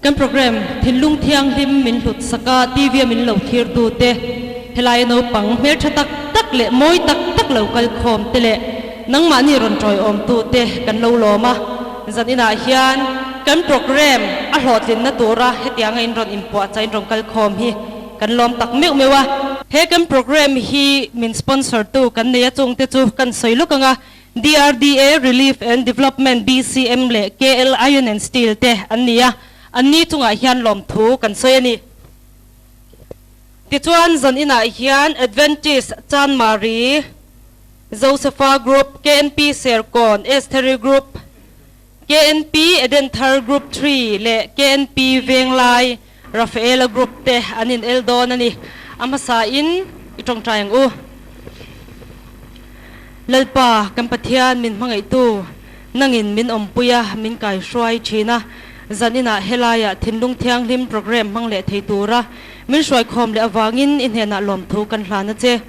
kan program Thinlung Thianghlim min hlut saka TV min lo thir tu te helai Naupang mer thatak tak le moi tak lo kal khom te le nangma ni ron troi om tu te kan lo loma zanina hian kan program a hlotlin na tura hetianga in ron impo chain ron kal khom hi kan lom tak mewa he kan program hi min sponsor tu kan ne chung te chu kan soilukanga DRDA Relief and Development BCM le KL Iron and Steel te ania anni chunga hian lom thu kan soi ani ti chuan zan ina hian Adventist Chan Mari Josepha Group KNP Serkon Esteri Group KNP Edenthar Group 3 le KNP Venglai Rafaela Group te anin Eldo nani amasa in itong tayang u lalpa kampathian min mangai tu nangin min ompuya min kai shwai china zanina helaya Thinlung Thianghlim program mangle theitura min shwai khom le awangin inhena lom thu kan hlana che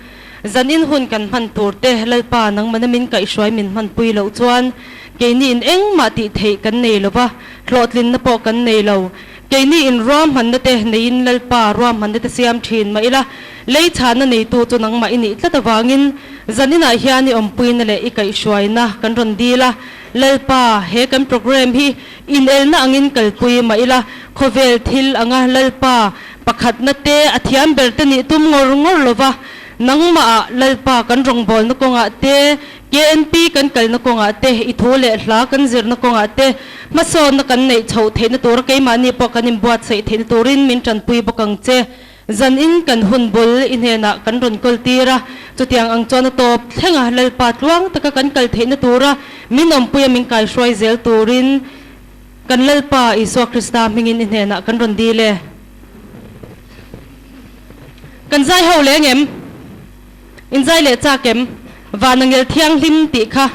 zanin hun kan man tur te lalpa nang manamin kai shwai min man pui lo chuan keini in eng ma ti thei kan nei lova thlotlin na po kan nei lo keini in ram han na te nein lalpa ram han na te siam thin ma ila lei chana nei tu chu nang ma ini tlatawangin zanina hiani ompuin le ikai shwaina kan ron dila lalpa he kan program hi in el na angin kalpui ma ila khovel thil anga lalpa pakhat na te athiam belte ni tum ngor lova nangma lalpa kan rong bol na konga te KNP kan kal na konga te ithole hla kan zir na konga te mason na kan nei chho the na tur kai mani po kanim buat sei the turin min tran pui bokang che zan in kan hun bol in hena kan ron kol tira chutiang ang chona top thenga lalpa tluang taka kan kal the na tura min om puya min kai shwai zel turin kan lalpa iso krista mingin in hena kan ron dile kan zai ho le ngem in zai le cha kem vanangel Thianghlim ti kha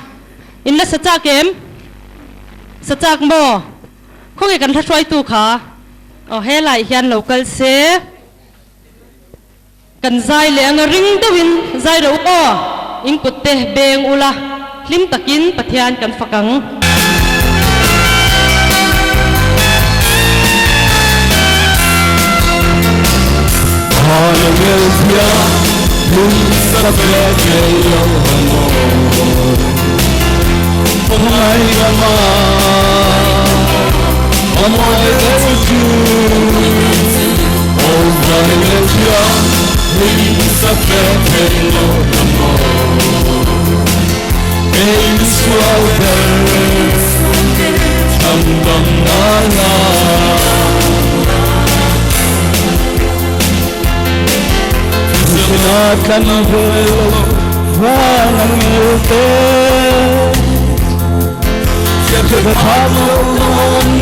in la sa cha kem sa chak mo khonge kan thashwai tu kha o he lai hian local se kan zai le anga ring dawin zai ro o in kutte beng ula hlim takin pathian kan fakang vanangel Thianghlim sa peke yo mo Pumay gama amoy desu oh vanangel Thianghlim sa peke yo mo Ein swalder Tambang nala Sinakan velo vanangel te Shekhatalo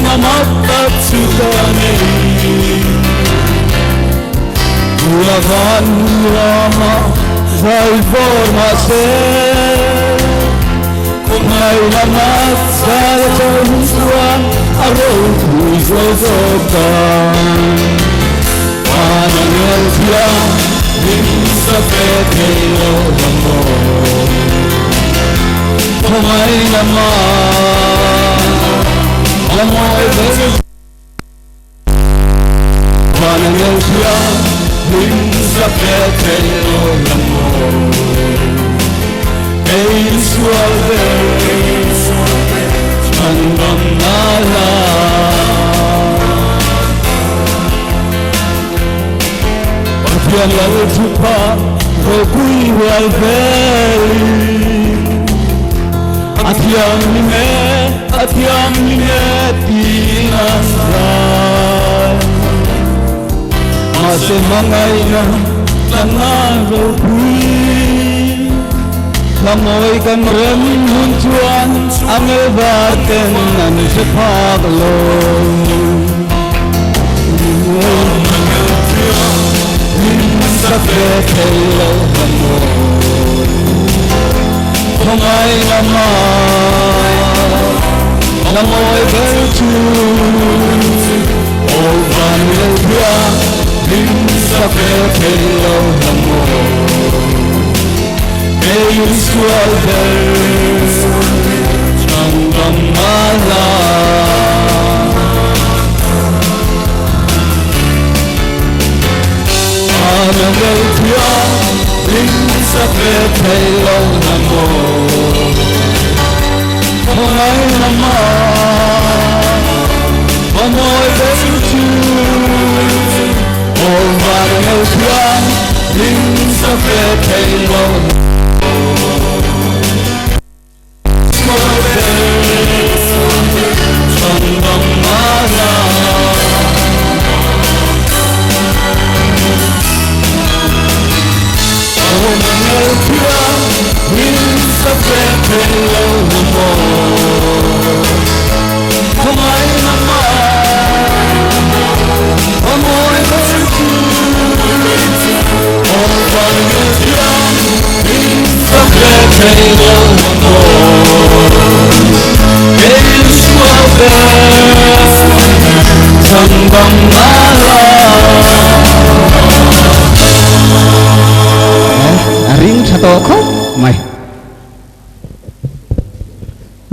namatat sudane Ulavan rama vai formase Kumay lamat sa tunsuan Arrow tuizozotan Vanangel Thianghlim sa peke yo mo Pumay naman amoy desu Vanangel Thianghlim sa peke yo mo Ein swalder Handang nala Yang lalu tupa Rokui wal veli Atiang lime tinasay Mase mangay na Tangan rokui Kamoy kang rem huntuan Ang evaten Nan sepaglong sa peke yo mo Pumay naman amoy desu oh vanangel Thianghlim sa peke yo mo Ein swalder Tambang nala sa phê thầy lâu nam mô không ai nằm mơ mà môi đến chưa ôm và yêu thương linh sa phê thầy lâu mơ về trong lòng má ra ôm yêu thương linh sa phê thầy lâu nam mô không ai nằm mơ mà môi đến chưa ôm và yêu thương linh sa phê thầy lâu nam mô ring chato kho mai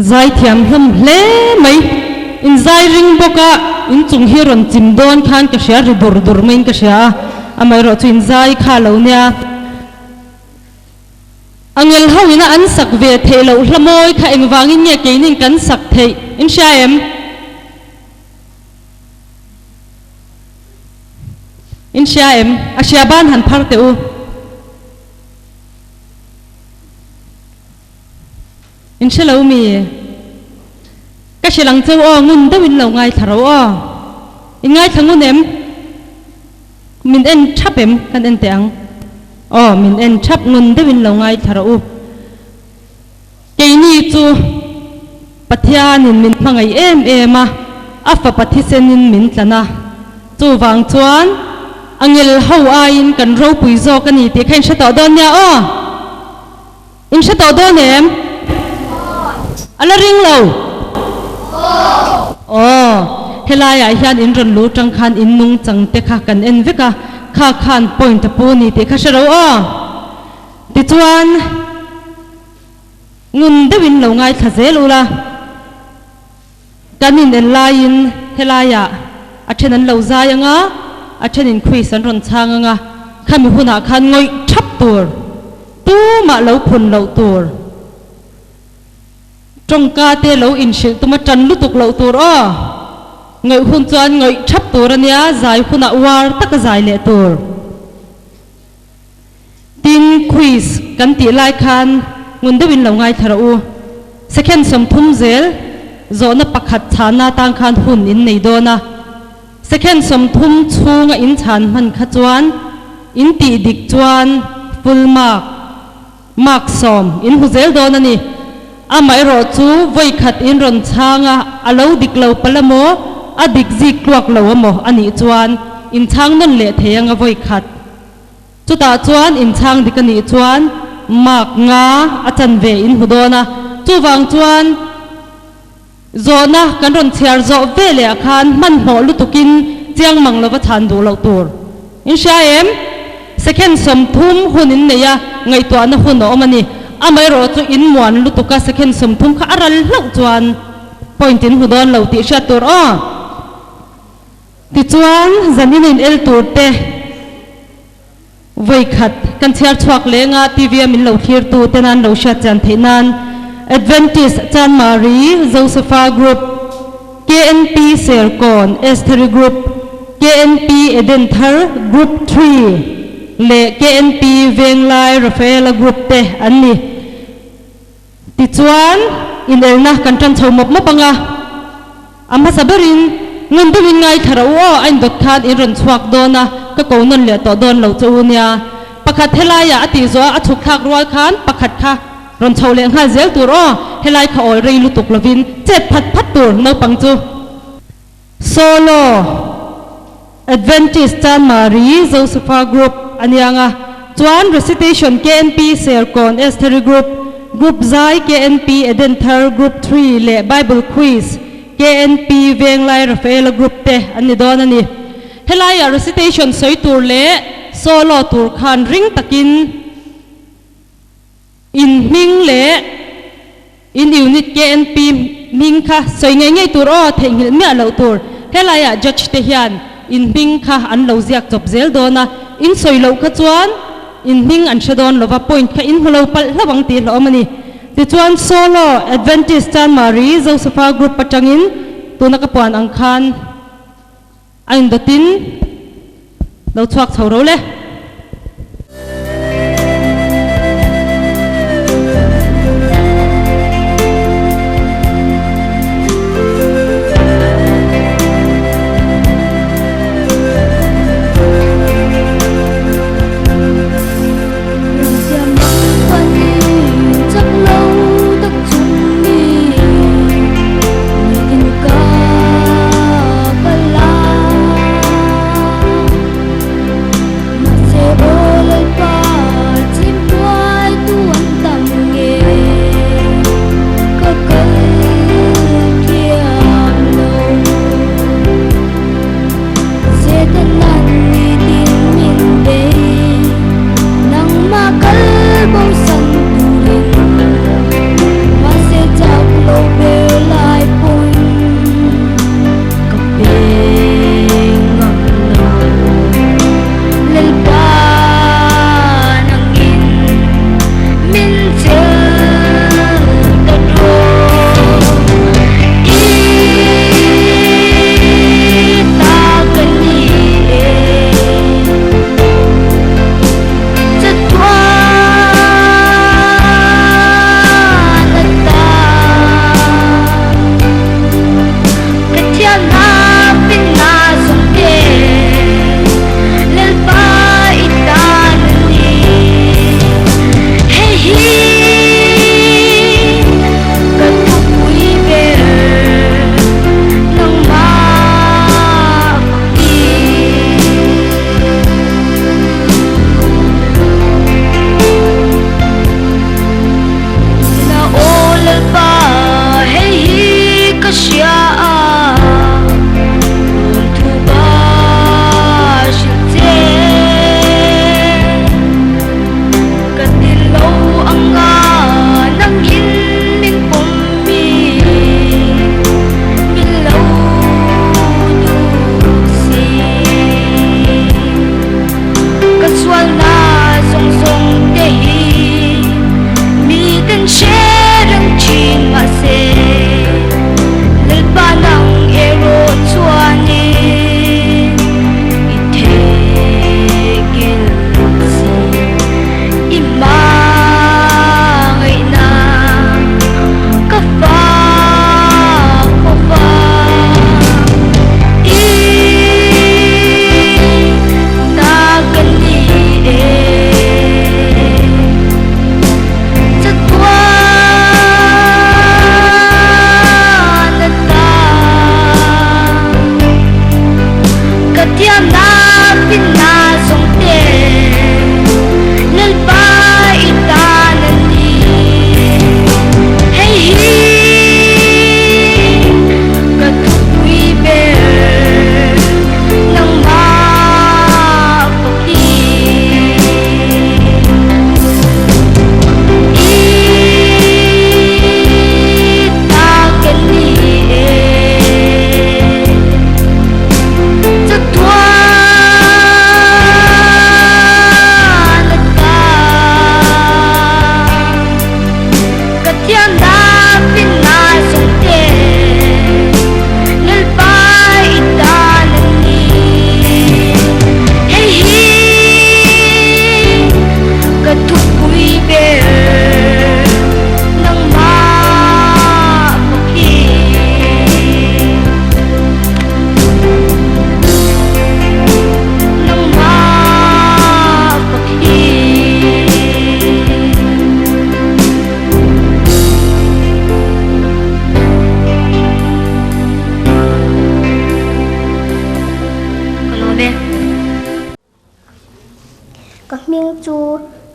zai thiam hlam hle mai in zai ring boka in chung hi ron chim don khan ka share dur dur main ka sha amai ro chu in zai kha lo nia angel hawina an sak ve thelo hlamoi kha engwangin nge keinin kan sak thei in sha em asyaban han phar te u in shalo mi ka shilang cheu o ngun dawin lo ngai tharo o in ngai thangun em min en thap em kan en teang o min en thap ngun dawin lo ngai tharo u keini chu pathianin min mangai em ema afa pathisen min tlana chu wang chuan angel ho ain kan ro pui zo kan ni te khain shato don nya o in shato don em ala ring lo helaya hian in ron lu tang khan in nung chang te kha kan en veka kha khan point pu ni te kha sharo o ti chuan ngun dewin lo ngai thazel ula kanin en lain helaya a thenan lo zayanga a thenin khui san ron changanga khami huna khan ngoi thap tur tu ma lo phun lo tur trong ca te lo in shil tuma chan lutuk lo tur o ngoi hun chuan ngoi thap tur ania zai huna war tak zai le tur tin quiz kan ti lai khan ngun dewin lo ngai thara u second som thum zel zo na pakhat chana tang khan hun in nei dona second som thum chunga in chan man kha chuan in ti dik chuan full mark som in huzel dona ni amai ro chu voi khat in ron changa alo dik lo palamo adik zik kluak lo amo ani chuan in chang non le theyanga voi khat chuta chuan in chang dikani chuan mak nga achan ve in hudona chu wang chuan zona kan ron chiar zo ve le khan man ho lutukin chiang mang lo wa than du lo tur in sha em second som thum hunin neya ngai to na hun o mani amai ro chu in muan lutuka second som thum kha aral lo chuan point in hudon lo ti sha tur o ti chuan zanin in el tur te voi khat kan chiar chuak lenga tv min lo thir tu tenan lo sha chan theinan Adventist Chan Marie Josepha Group KNP Serkon Esther Group KNP Edenthar Group 3 le KNP Venglai Rafael Group te anni ti chuan in elna kan tran chomop mapanga amma saberin ngun duwin ngai tharau o ain dot khan in ron chuak dona ka konon le to don lo chunia pakhat helaya ati zo a thuk thak roi khan pakhat kha ron chole nga zel tur o helai kha ol rei lutuk lovin chet phat tur Naupang chu solo Adventist Chan Marie Josepha Group anianga chuan recitation KNP Serkon Esther Group Zai KNP Edenthar Group 3 le Bible Quiz KNP Venglai Rafael Group te ani don ani helaya recitation soi tur le solo tur khan ring takin in ming le in unit KNP ming kha soi ngai tur o thengil mi alo tur helaya judge te hian in ming kha an lo ziak chop zel dona in soi lo kha chuan in ming an shadon lova point kha in holo pal lawang ti lo mani ti chuan solo Adventist Chan Marie Josepha group patangin tuna ka puan ang khan ain dotin lo chuak chhoro le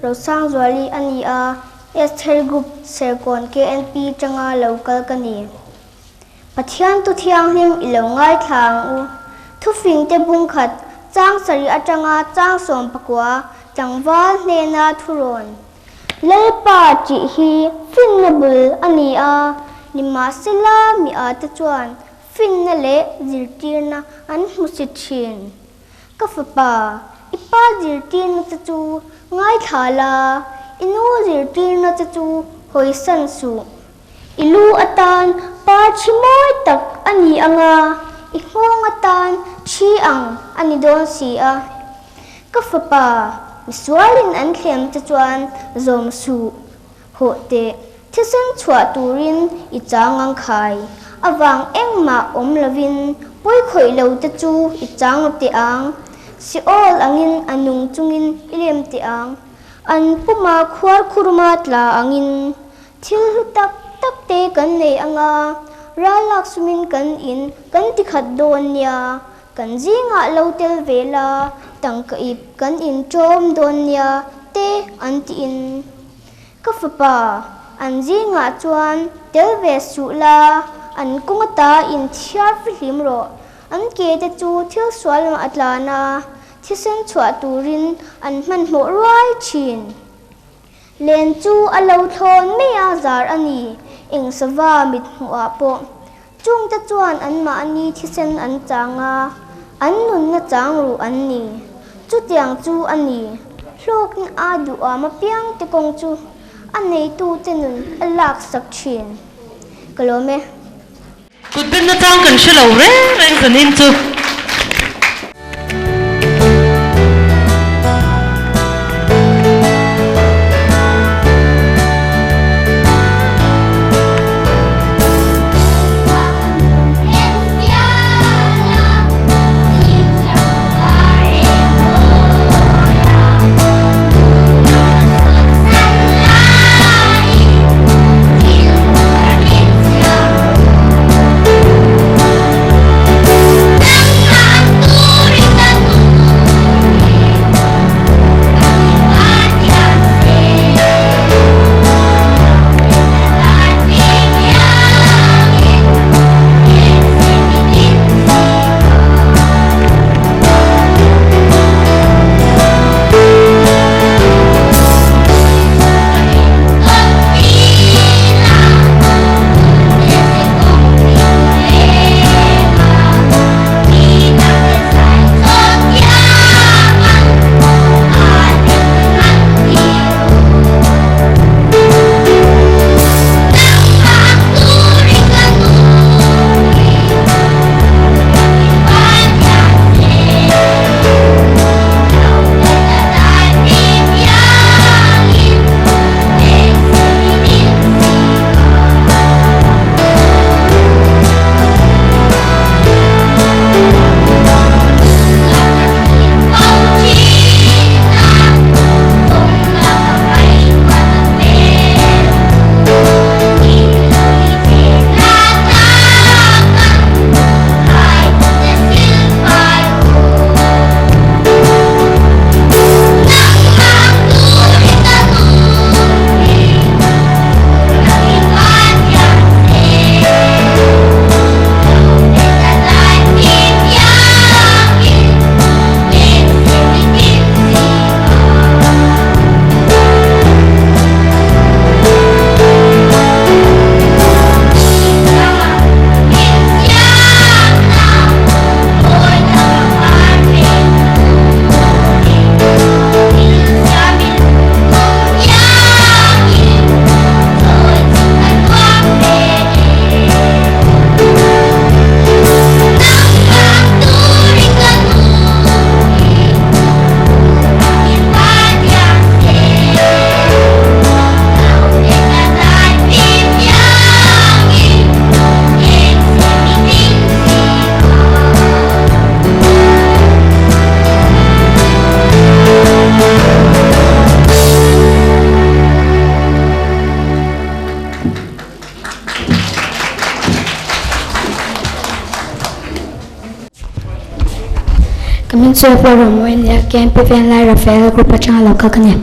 lo sang zuali ani a Esther Group Serkon KNP changa local kani Pathian tu Thianghlim ilongai thlang u thu fing te bung khat chang sari atanga chang som pakwa changwal hena thuron lepa chi hi finnable ani a nima sela mi a te chuan finna le zirtirna an musit thin ka fapa ipa zirtin te chu ngai thala inu zirtir na chu hoi san su ilu atan pa chimoi tak ani anga ihong atan chi ang ani don si a kafapa miswalin an thlem te chuan zom su ho te thisen chua turin I changang khai awang engma omlovin poi khoi lo te chu I chang te ang si ol angin anung chungin ilem te ang an puma khwar khurma tla angin thil tak tak te kan nei anga ralak sumin kan in kan tikhat don nia kan jinga lo tel vela tangka ip kan in chom don nia te anti in kafapa an jinga chuan tel ve su la an kungata in thiar flim ro an ke te chu thil swal ma atlana thisen chua turin an man mo ruai chin len chu alo thon me a zar ani eng sawa mit hua po chung te chuan an ma ani thisen an changa an nun na chang ru an ni chu tiang chu ani hlok na adu a ma piang te kong chu an nei tu te nun alak sak chin kalome Kut bin na tang kan shilo reng zanin chu. Coming to a program when the campy van like Rafael group of channel local kane.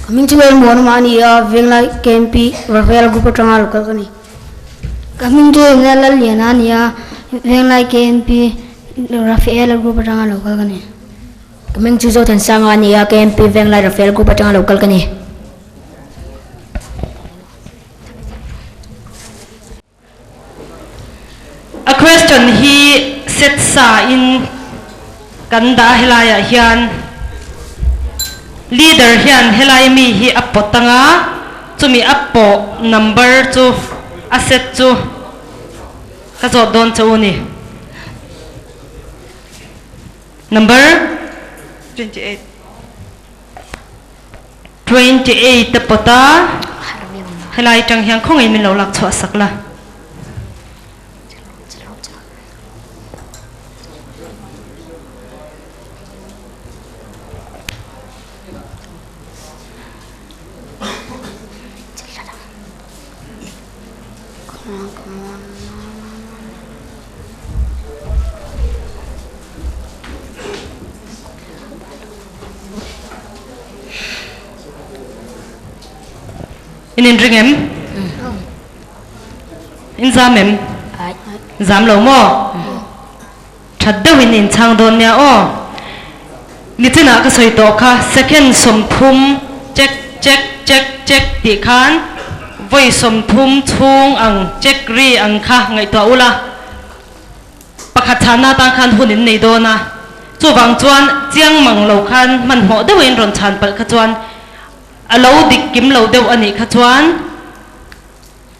Coming to a more money of Ving like campy Rafael group of channel local kane. Coming to a Nella Lianania, Ving like campy Rafael group of channel local kane. Coming to Zot and Sangania campy Ving like Rafael group of channel local kane. A question he sets in Kanda Hilaya Hian leader hian helai mi hi apotanga chumi apo number chu asset chu ka zo don chu ni number 28 ta pota helai tang hian khong ei min lo lak chho sakla in ring em in zam em zam lo mo that do in chang don nya o ni china ka soi to kha second som thum check check check check ti khan voi som thum chung ang check ri ang kha ngai to ula pakhat chana ta khan hunin nei do na chu wang chuan chiang mang lo khan man mo de wen ron chan pal kha chuan alo dik kim lo deuh ani kha chuan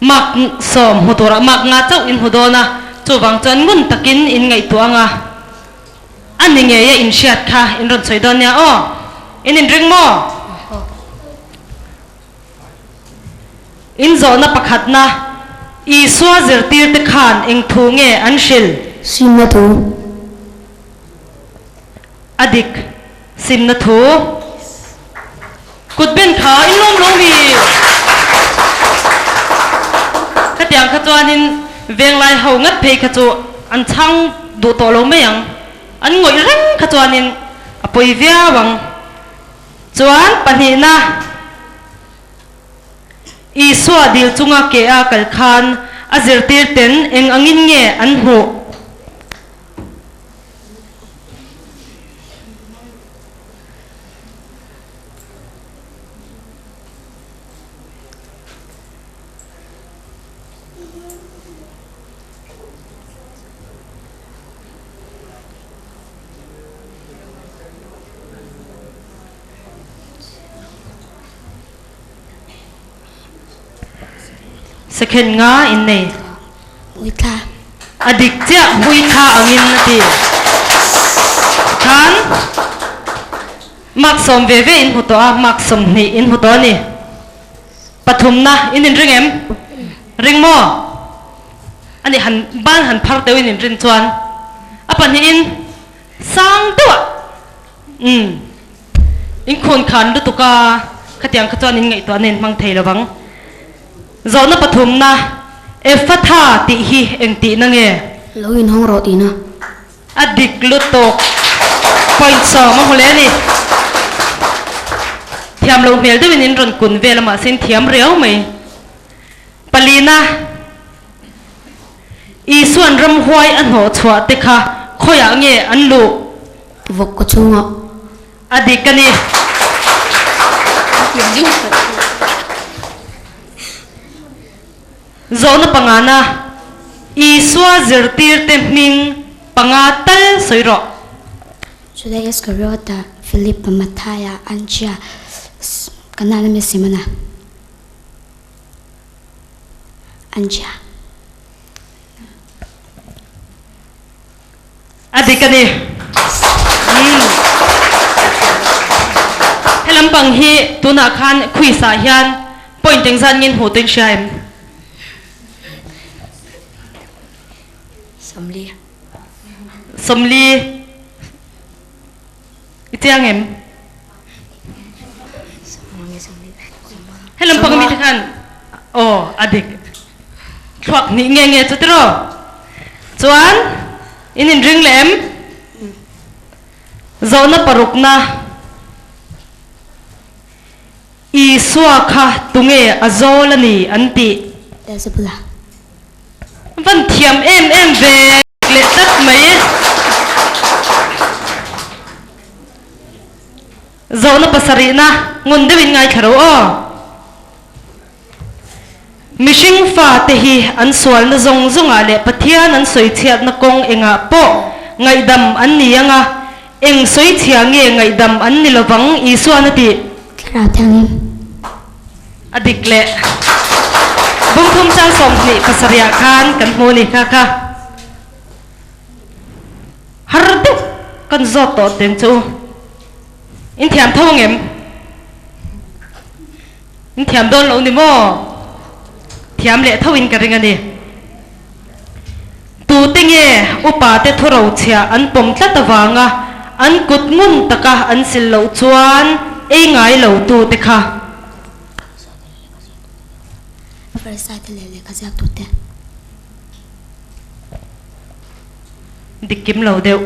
mak som hutora mak nga chau in hudona chuwang chuan ngun takin in ngai tuanga ani nge ya in shiat kha in ron choi don ya o in ring mo in zo na pakhat na i swa zer tir te khan eng thu nge an shil sim na thu adik sim na thu kut ben kha in lom lom hi ka tiang kha chuan in veng lai ho ngat phei kha chu an chang du to lo me yang an ngoi reng kha chuan in apoi via wang chuan pani na i swa dil chunga ke a kal khan azir tir ten eng angin nge an hu second nga in nei Wita adik cha hui kha angin na ti khan mak som ve ve in huto a mak som ni in huto ni pathum na in ring em ring mo ani han ban han phar te in ring chuan apan hi in sang tua in khon khan lu tuka khatiang kha chuan in ngai to nen mang thei lawang zo na pathum na e fatha ti hi eng ti na nge loin hong ro ti na adik lutok point so ma hole ni thiam lo mel de in ron kun vel ma sin thiam reu mai palina i suan ram huai an ho chwa te kha khoya nge an lu vok ko chunga adik ani zona pangana i swa zirtir te ming pangatal soiro Today is Karota Philip Mataya Ancha kanana mi simana Ancha adikani helam pang hi tuna khan khui sa hian pointing zan ngin hu tin shaim somli itiang em helam pang mi khan oh adik thuak ni nge nge chutro chuan in ring lem zona parukna i suwa kha tunge azolani anti Desabula van thiam em ve le tat mai zona pasari na ngun de win ngai kharo o mishing fa te hi an swal na zong zonga le pathian an soi chiat na kong enga po ngai dam an ni anga eng soi chia nge ngai dam an nilovang isuan ati Thara Thianghlim adik le bung thum chal som ni pasaria khan kan hmu ni kha kha har tu kan zot to ten chu in thiam thong em in thiam don lo ni mo thiam le thawin ka ringa ni tu tinge upa te thuro chia an pom tla tawanga an kut ngun taka an sil lo chuan ei ngai lo tu te kha dikim lo deu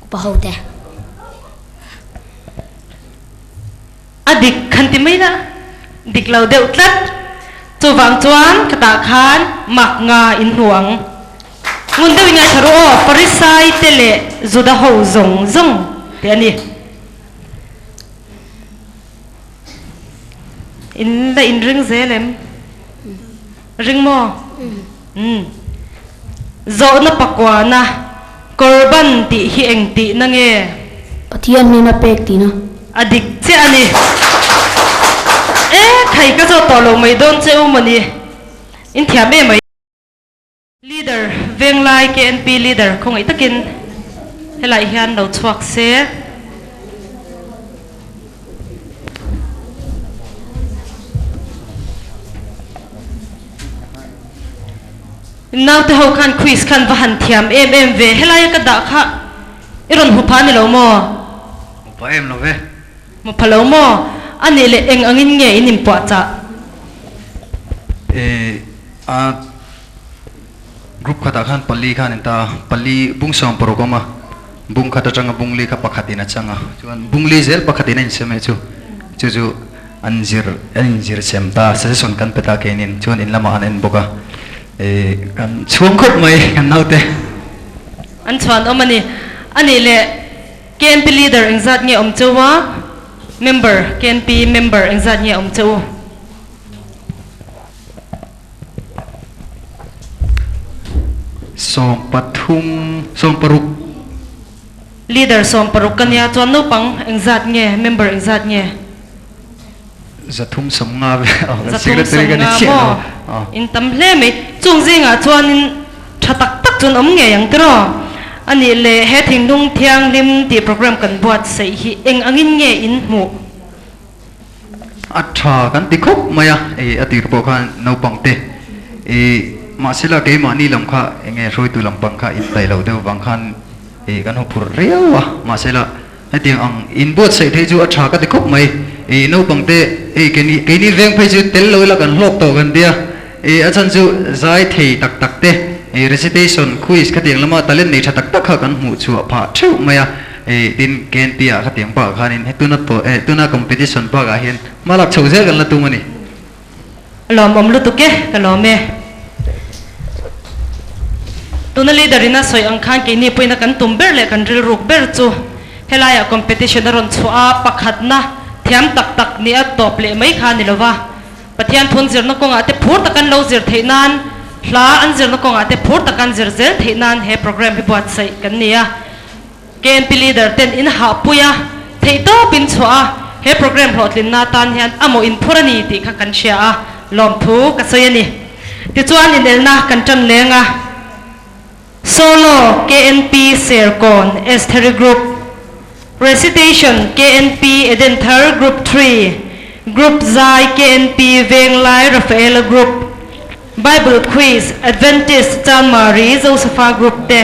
Bahau te adik khanti mai na dik lo deu tlat chu wang chuan kata khan mak nga in huang ngun deu ngai tharo parisai tele zuda ho zong zong te ani in la in ring zelem ring mo zo na pakwa na korban ti hi eng ti na nge Pathian ni na pek ti na. adik che ani thai ka zo to lo mai don che umani in thiam me mai leader veng lai KNP leader khong ai takin helai hian lo chuak se now te ho khan quiz khan vahan thiam em ve helai ka da kha iron hu pha ni lo mo pa em lo ve mo phalo mo ani le eng angin nge inim po cha a group khata khan pali khan enta pali bung som programa bung khata changa bungli kha pakhatina changa chuan bungli zel pakhatina in seme chu chu anjir semta session kan peta kenin chuan in lama an boka kan chuang khop mai kan naute an chuan omani ani le KNP leader engzat nge om chuwa member KNP member engzat nge om chu som pathum som paruk leader som paruk kanya chuan Naupang engzat nge member engzat nge zathum som nga ve zathum secretary kan som che nga no mo in tam hle me chung zinga chuan in thatak tak chun om nge yang tro ani le he Thinlung Thianghlim ti program kan buat sei hi eng angin nge in mu atha kan tikhop maya atir po khan Naupang te masila ke mani lam kha enge roi tu lampang kha in tai lo deu wang khan kan ho phur rewa masila hetiang ang in bot sei thei chu atha ka tikhop mai Naupang te keni veng phai chu tel lo la kan hlok to kan dia achan chu zai thei tak tak te recitation quiz khatiang lama talen nei tha tak tak kha kan mu chu pha theu maya tin KNP a khatiang pa khanin hetuna to tuna competition pa ga hian malak chhoje kan la tu mani lom om lu tu ke kalome tuna leader ina soi ang khan ke ni poina kan tumber le kan ril ruk ber chu helaya competition ron chua pakhat na thiam tak tak ni a top le mai kha ni lova pathian thun zir na konga te phur takan lo zir theinan hla an zir na konga te phur takan zir zel theinan he program hi buat sai kan nia KNP leader ten in ha puya thei to pin chua he program hlotlin na tan hian amo in phurani ti kha kan shia a lom thu ka soyani ti chuan in elna kan tan lenga solo KNP serkon esther group recitation KNP edenthar group 3 group zai KNP venglai rafael group bible quiz adventist chan mari josepha group te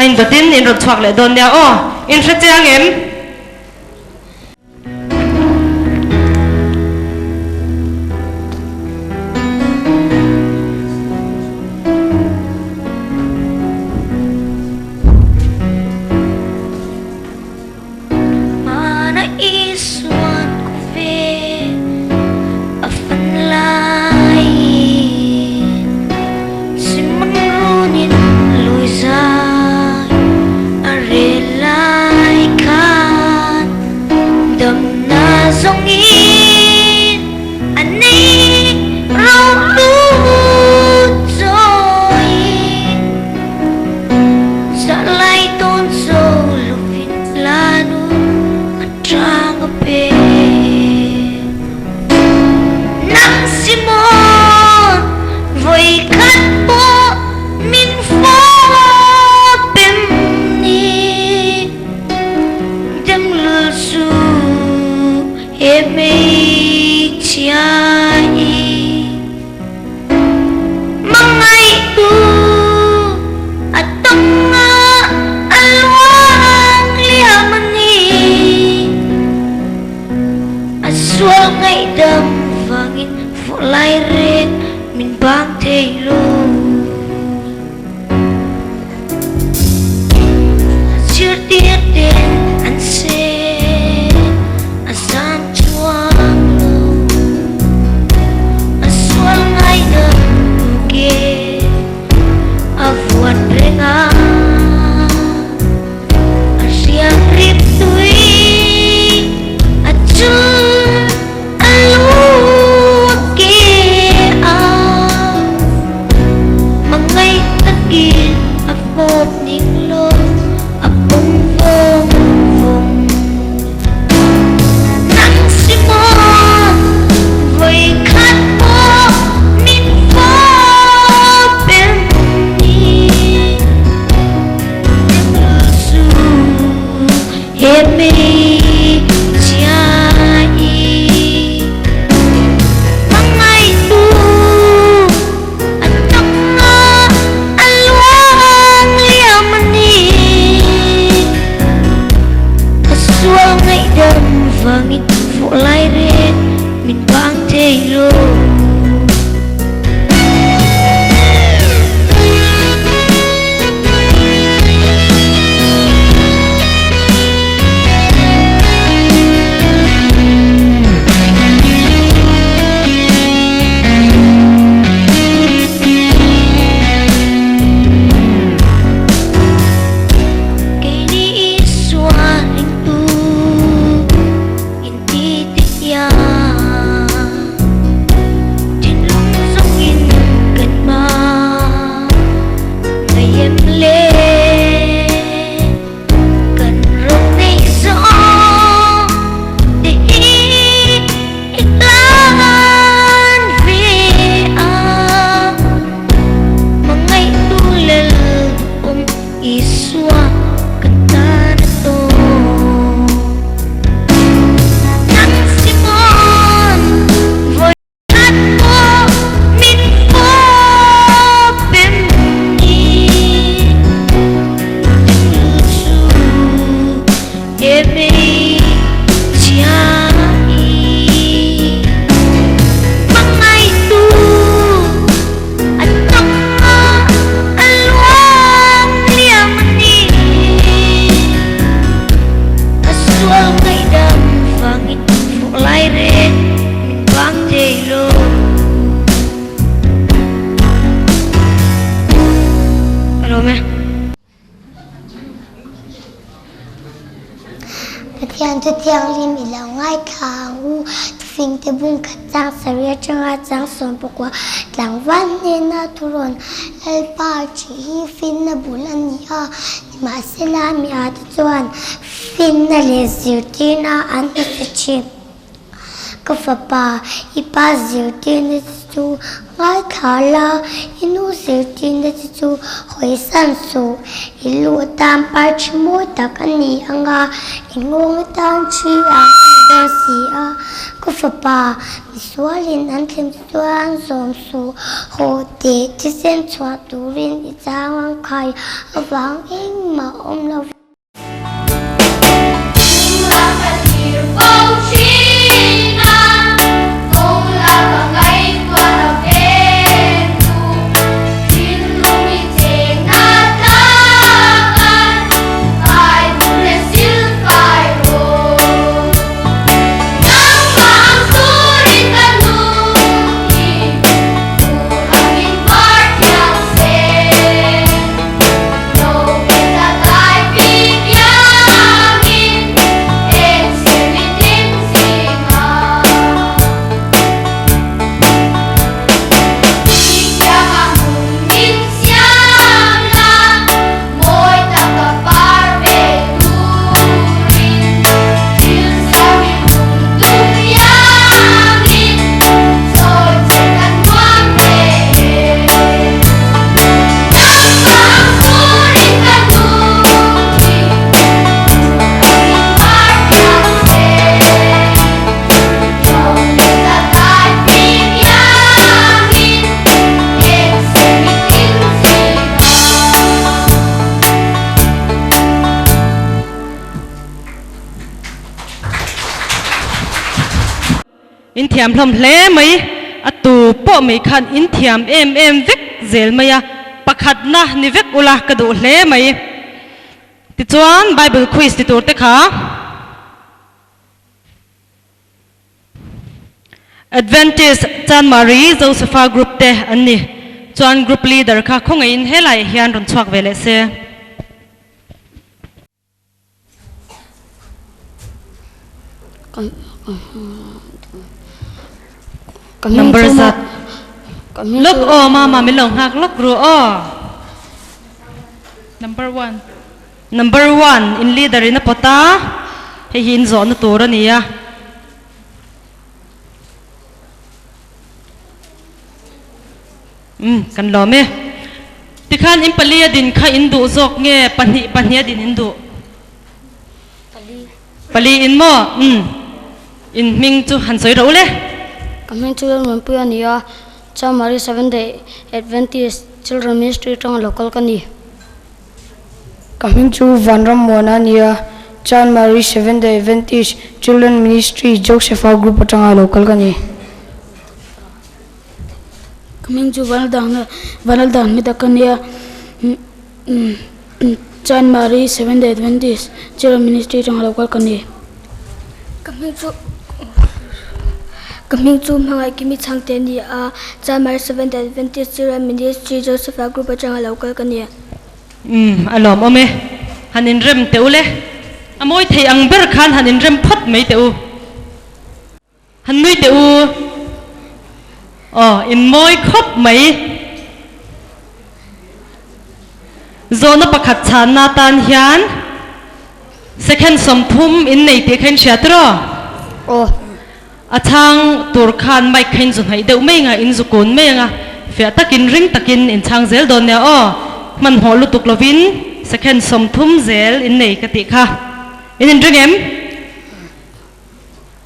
ain batin in ro chwak le don ya o in thachang em Iswan ko fe afan lai mei chai mangai tu atanga alwang liamani aswal ngai dam vangin fulai ren min bang thei lo chưa tiết đến anh sẽ san chuang lâu xuân ngày đêm kia vuột renga siang rip tui chun alu kia mangai takin apot ning lo apong vong vong nang simon với khát mo min phố bên đi su em mi chai mangai tu atanga alwang liamani aswang ngai dam vangit phụ lai ren min bang thei lo cây ni xóa linh tu in ti ti ya trên lung sông in gần ma ngày em lên cần rong này gió để ít lan về mà ngày tu lên iswa kata to nang simon voi hat mo min po pem ni su eme chai mangai tu atanga alwang liamani aswal ngai dam vangit phụ lai ren min bang thei lo Rome Pathian tu Thianghlim ilo ngai thang u phing te bung khat chang saria changa chang son pokwa tlangwan ne na turon el pa chi hi fin na bulan ni a ma sela mi a chuan fin na le zirti na an se chi ka fa pa ipa zirti ne chu ngai thala inu zirti ne chu hoi san su ilu tam pa chmo tak ani anga ingong tan chi a da si a ka fa pa miswalin an thlem chuan zom su ho te ti sen chwa turin I chang khai awang eng ma om lo Be in thiam hlom hle mai atu po mai khan in thiam em vek zel maya pakhat na ni vek ula ka du hle mai ti chuan bible quiz ti tur te kha Adventist Chan Marie Josepha group te anni chuan group leader kha khongai in helai hian ron chuak vele se number zat look oh mama milong hak look ru oh number 1 in leader in pota he hin zo na tur ania kan lo me tikhan in palia din kha indu zok nge pani din indu pali in mo in ming chu han soi ro le Coming to the Puania, Cha Marie 7-day Adventist Children Ministry trong local kani. Coming to Vanram Monania, Chan Marie 7-day Adventist Children Ministry Josepha group trong local kani. Coming to Vanaldan Midakania, Chan Marie 7-day Adventist Children Ministry trong local kani. Coming to mga kimi changte ni Chan Marie 7-day Adventist Children Ministry Josepha group atang local kani. Alom ome hanin rem te ule amoi thei ang ber khan hanin rem phat mai te u han nui te u in moi khop mai zona pakhat chan na tan hian second somthum in nei te khen shatro athang tur khan mai khen zu hai deu mai nga in zu kon mai nga fe takin ring takin in chang zel don ne man ho lu tuk lovin second somthum zel in nei ka ti kha in ring em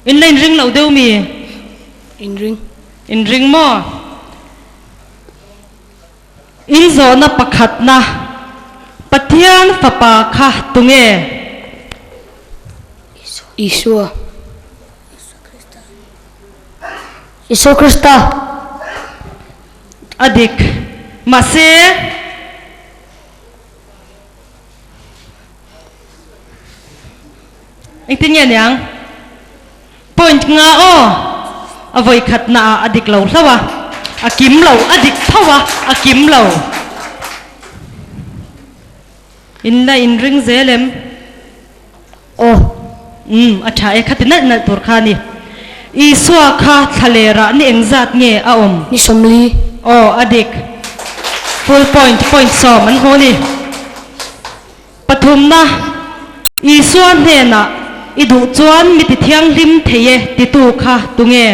in line ring lo deu mi in ring mo in zona pakhat na pathian fapa kha tunge Isu Krista adik mase ingtinya yang point nga avoi khat na adik lo hlawa akim lo adik thawa akim lo in ring zelem acha e khatina na tur khani iswa kha thalera ni engzat nge aom Ni somli adik full point so man honi pathum na iswa ne na idu chuan mi ti thianghlim theye ti tu kha tunge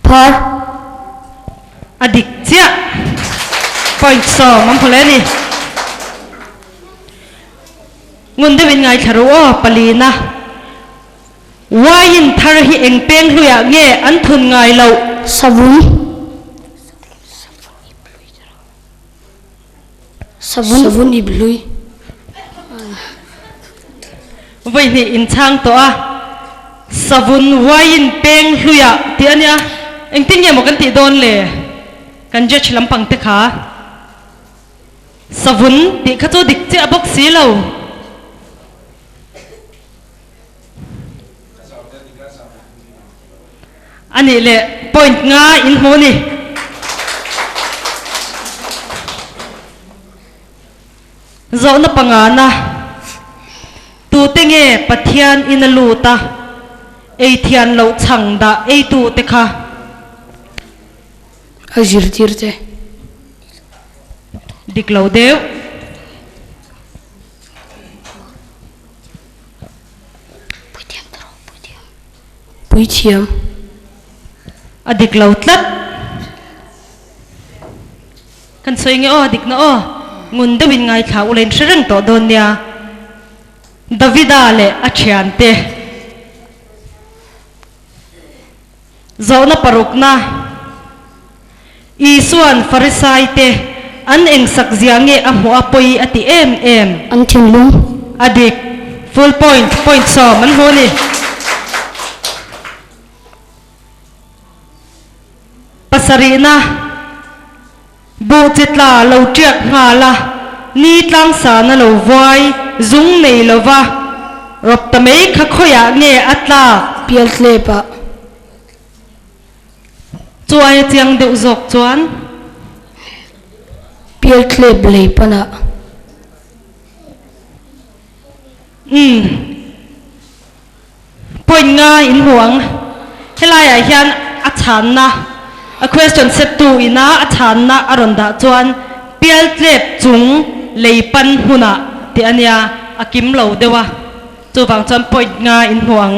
par adik chia point so man phole ni ngunde win ngai tharu palina wain thar hi engpeng hluya nge an thun ngai lo sabun iblui vai ni in chang to savun wain peng hluya ti ania engting ye mo kan ti don le kan je chilam pang te kha savun ti kha chu dik che abok si lo ani le point nga in mo ni zo na pangana tu tenge pathian in luta ei thian lo changda ei tu te kha azir tirte dik lo deu puitiam adik lo tlat kan soinge adik na ngun de win ngai thau len shreng to don nia davida le achian te zona parukna isuan farisai te an eng sak ziange a hmu apoi ati em an thinlung adik full point สอบมันโหนี่ปัสรีนะบูจิตลาเราเจียกงาละนี่ตั้งสารนะเราไว้จุงในเราวะรบตะเมย์ข้าขยะเงอัตลาเปียลเคลปะจวนเจียงเดือดจกจวนเปียลเคลปเลยปะนะป่วยง่ายอินห่วงให้ลายไอ้ยันอัจฉรินะa question set to ina athana aronda chuan pial tlep chung leipan huna ti ania akim lo dewa chu wang chan point nga in huang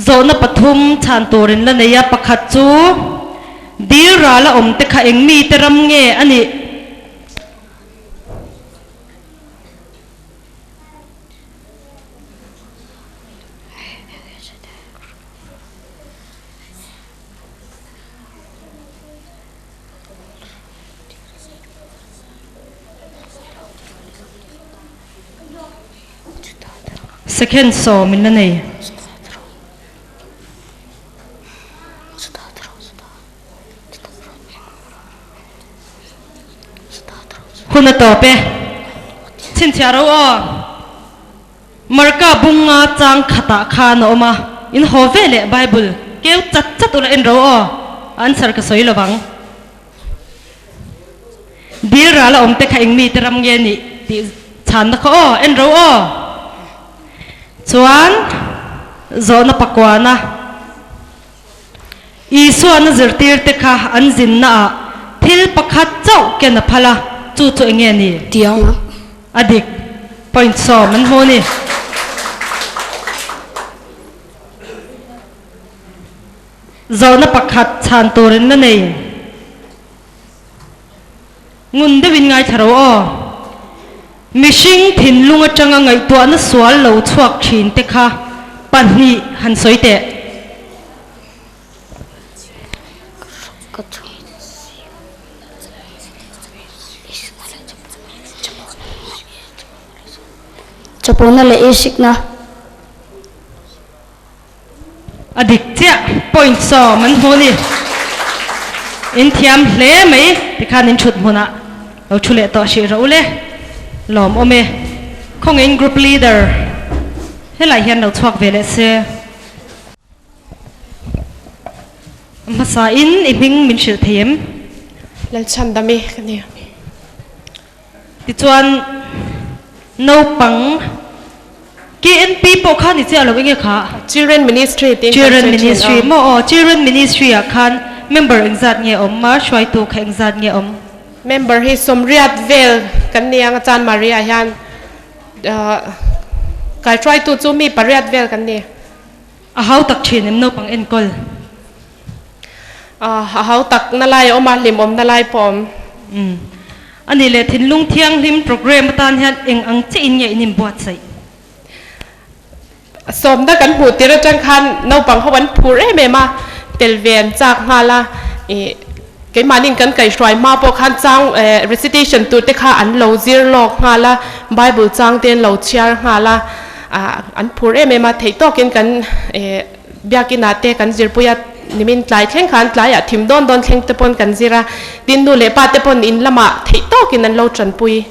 zona pathum chan turin la neya pakhat chu dira la om te kha engmi te ram nge ani second saw min la nei huna to pe chin charo o marka bunga chang khata kha no ma in hovele bible keu chat chat ula en ro o answer ka soi lawang dira la om te kha ing mi te ram nge ni ti chan na kho o en ro o chuan zona pakwana isu an zirtir te kha an zin na thil pakhat chau ke na phala chu chu nge ni tiang adik point so man ho ni zona pakhat chan turin na nei ngun de win ngai tharo o mishing Thinlung atanga ngai to an swal lo chuak thin te kha panhi han soite chapona le isik na adik tia point so man ho ni in thiam hle mai ti khan in chut huna lo chule to shi ro le lom ome khong in group leader helai hian lo chuak vele se masa in iming min shil them lan chan dami kania ti chuan Naupang KNP po khan ni cha lo nge kha children ministry mo children ministry a khan member exat nge om ma shwai tu kha exat nge om member hi somriat vel kania chan maria hian kai try to chu mi pariat vel kania a hau tak thin em Naupang en kol hau tak na lai oma lim om na lai pom ani le Thinlung Thianghlim program tan hian eng ang che in nge nim buat sai som da kan hu tira chang khan Naupang hawan phur e me ma telven chak hala cái manin kan kai shwai ma po khan chang recitation tu te kha an lo zir lok hala bible chang ten lo chiar hala an phur e me ma thei to ken kan biakina te kan zir puya nimin tlai thleng khan tlai a thim don thleng te pon kan zira tin nu le pa te pon in lama thei to kin an lo tran pui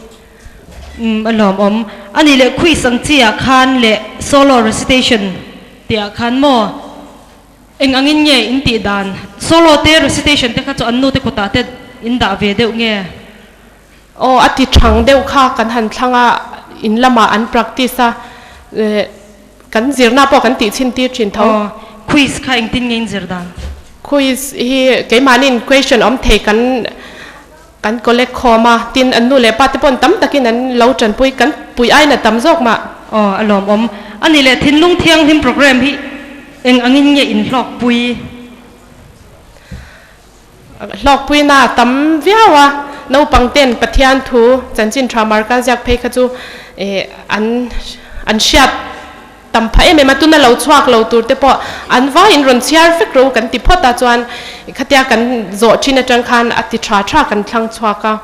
alom om ani le quiz ang chia khan le solo recitation tia khan mo eng angin nge in ti dan solo te recitation te kha chu annu te kota te in da ve deu nge o ati thang deu kha kan han thlanga in lama an practice a kan zirna po kan ti chin ti thin tho quiz kha eng tin nge zir dan quiz hi cái manin question om the kan collect khoma tin annu le pa te pon tam takin an lo tran pui kan pui ai na tam jok ma alom om ani le Thinlung Thianghlim program hi eng angin nge in hlok pui na tam viawa Naupang ten pathian thu chanchin thamar ka jak phe kha chu an shiat tầm phải em mà tu na lâu chuak lâu tur te po an va in ron chiar fek ro kan ti phota chuan khatia kan zo china chang khan ati tha tha kan thlang chuaka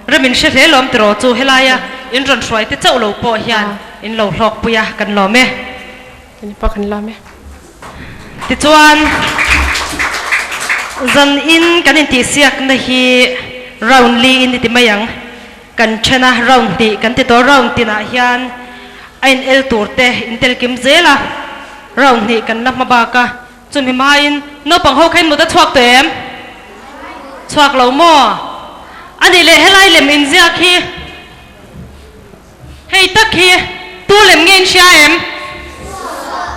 remin she hle lom tro chu helaya in ron roi te chau lo po hian in lo hlok puya kan lo me ni pa kan la me ti chuan zan in kan in ti siak na hi roundly in ti mayang kan chena round ti kan ti to round tina hian ain el turte intel kim zela round ni kan lam ba ka chumi main no pang ho khain mo da chuak to em chuak lo mo ani le helai lem in zia khi hei tak khi tu lem ngeng sha em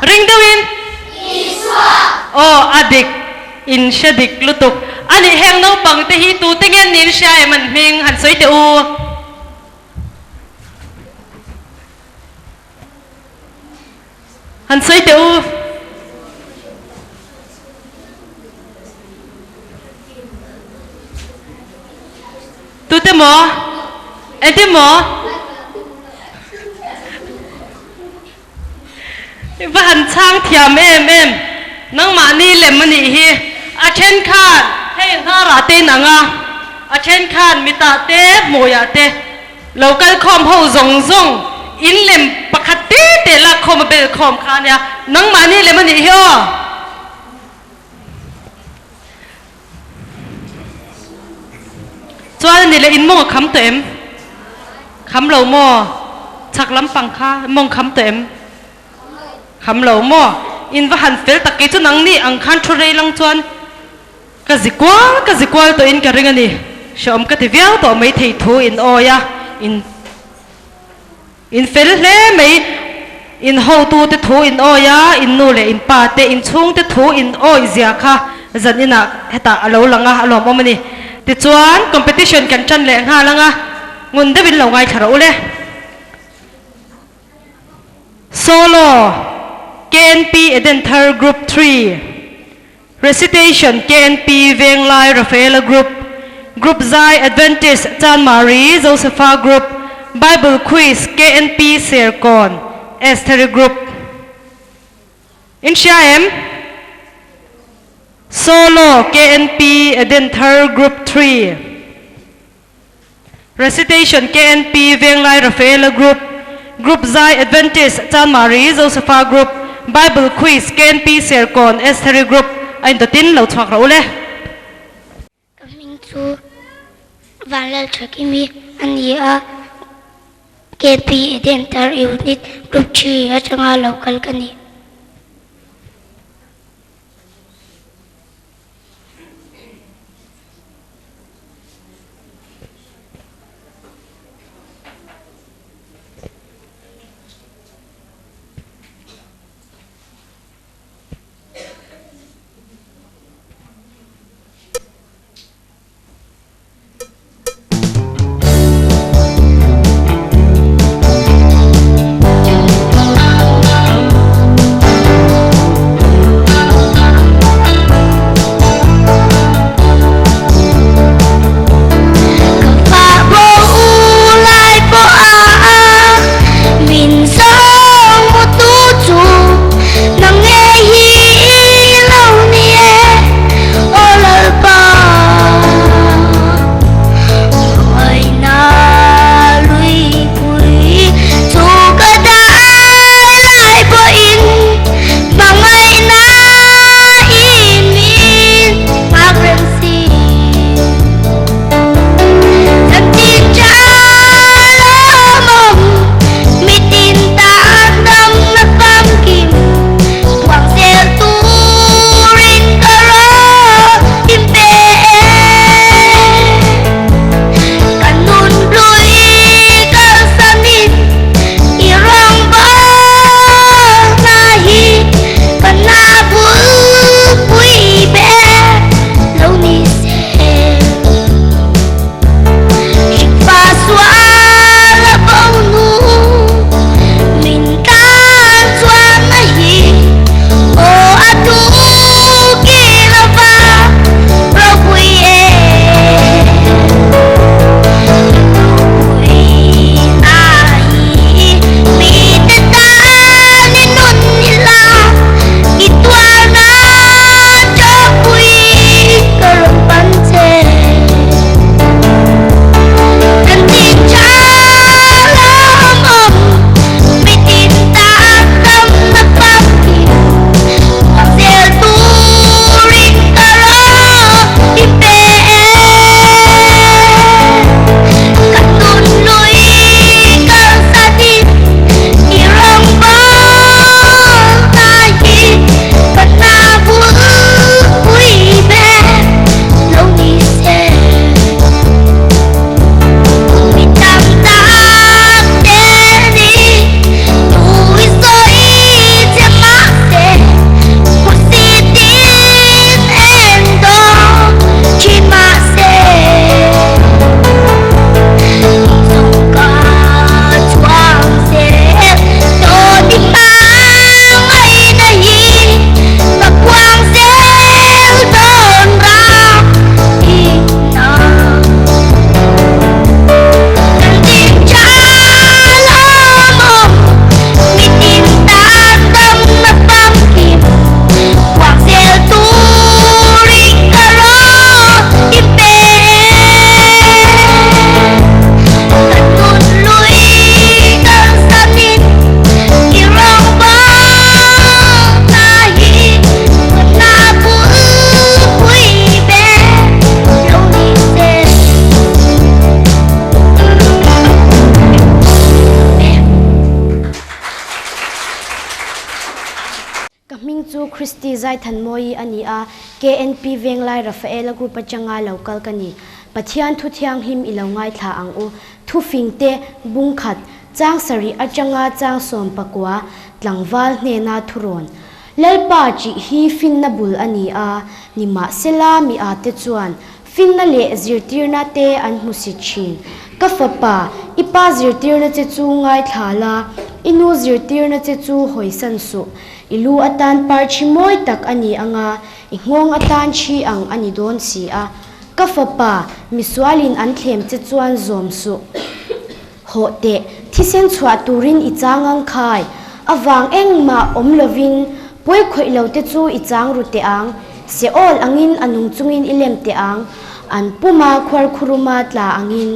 ring dawin adik in shadik lutuk ani heng no pang te hi tu te ngen nin sha em an ming han soi te u han soi te u tu te mo e te mo và han chang thiam em nang ma ni lem mani hi a then khan hey na ra te nanga a then khan mi ta te moya te local khom ho zong zong in lem pakhat te la khom bel khom khan ya nang ma ni lem mani hi o chuan ni le in mong kham to em kham lo mo chak lam pang kha mong kham to em kham lo mo in va han fel tak ke chu nang ni ang khan thu rei lang chuan ka zikwal to in ka ringa ni shom ka ti viau to mai thei thu in oya in fel hle mai in ho tu te thu in oya in nu le in pa te in chung te thu in oi zia kha zan ina heta alo langa alom omani ti chuan competition kan chan le nga langa ngun de bin lo ngai tharo le solo KNP Edenter Group 3 Recitation KNP Veng Lai Rafaela Group Group Zai Adventist Chan Marie Josepha Group Bible Quiz KNP Sercon Esther Group Inshaem Solo KNP Edenter Group 3 Recitation KNP Veng Lai Rafaela Group Group Zai Adventist Chan Marie Josepha Group Bible Quiz KNP Sercon Esther Group anh tự tin lâu thoát rồi le Coming to Valal Chakimi and ya KNP Edenter Unit Group 3 at ang local kani. Christy Zai Than Moi Ani A KNP Venglai Rafaela Group Changa local kani Pathian Thu Thianghlim Ilongai Tha Ang U Thu Fingte Bungkhat Chang Sari Achanga Chang Som Pakwa Tlangwal Nena Thuron Lalpa Chi Hi Fin Nabul Ani A Nima Sela Mi A Te Chuan Fin na le zirtirna te an musichin kafapa ipa zirtirna che chu ngai thala inu zirtirna che chu hoisan su ilu atan parchi moi tak ani anga ingong atan chi ang ani don si a kafapa miswalin an thlem che chuan zom su ho te thisen chwa turin ichangang khai awang engma omlovin poi khoi lo te chu ichang ru te ang se ol angin anung chungin ilem te ang an puma khwar khuruma tla angin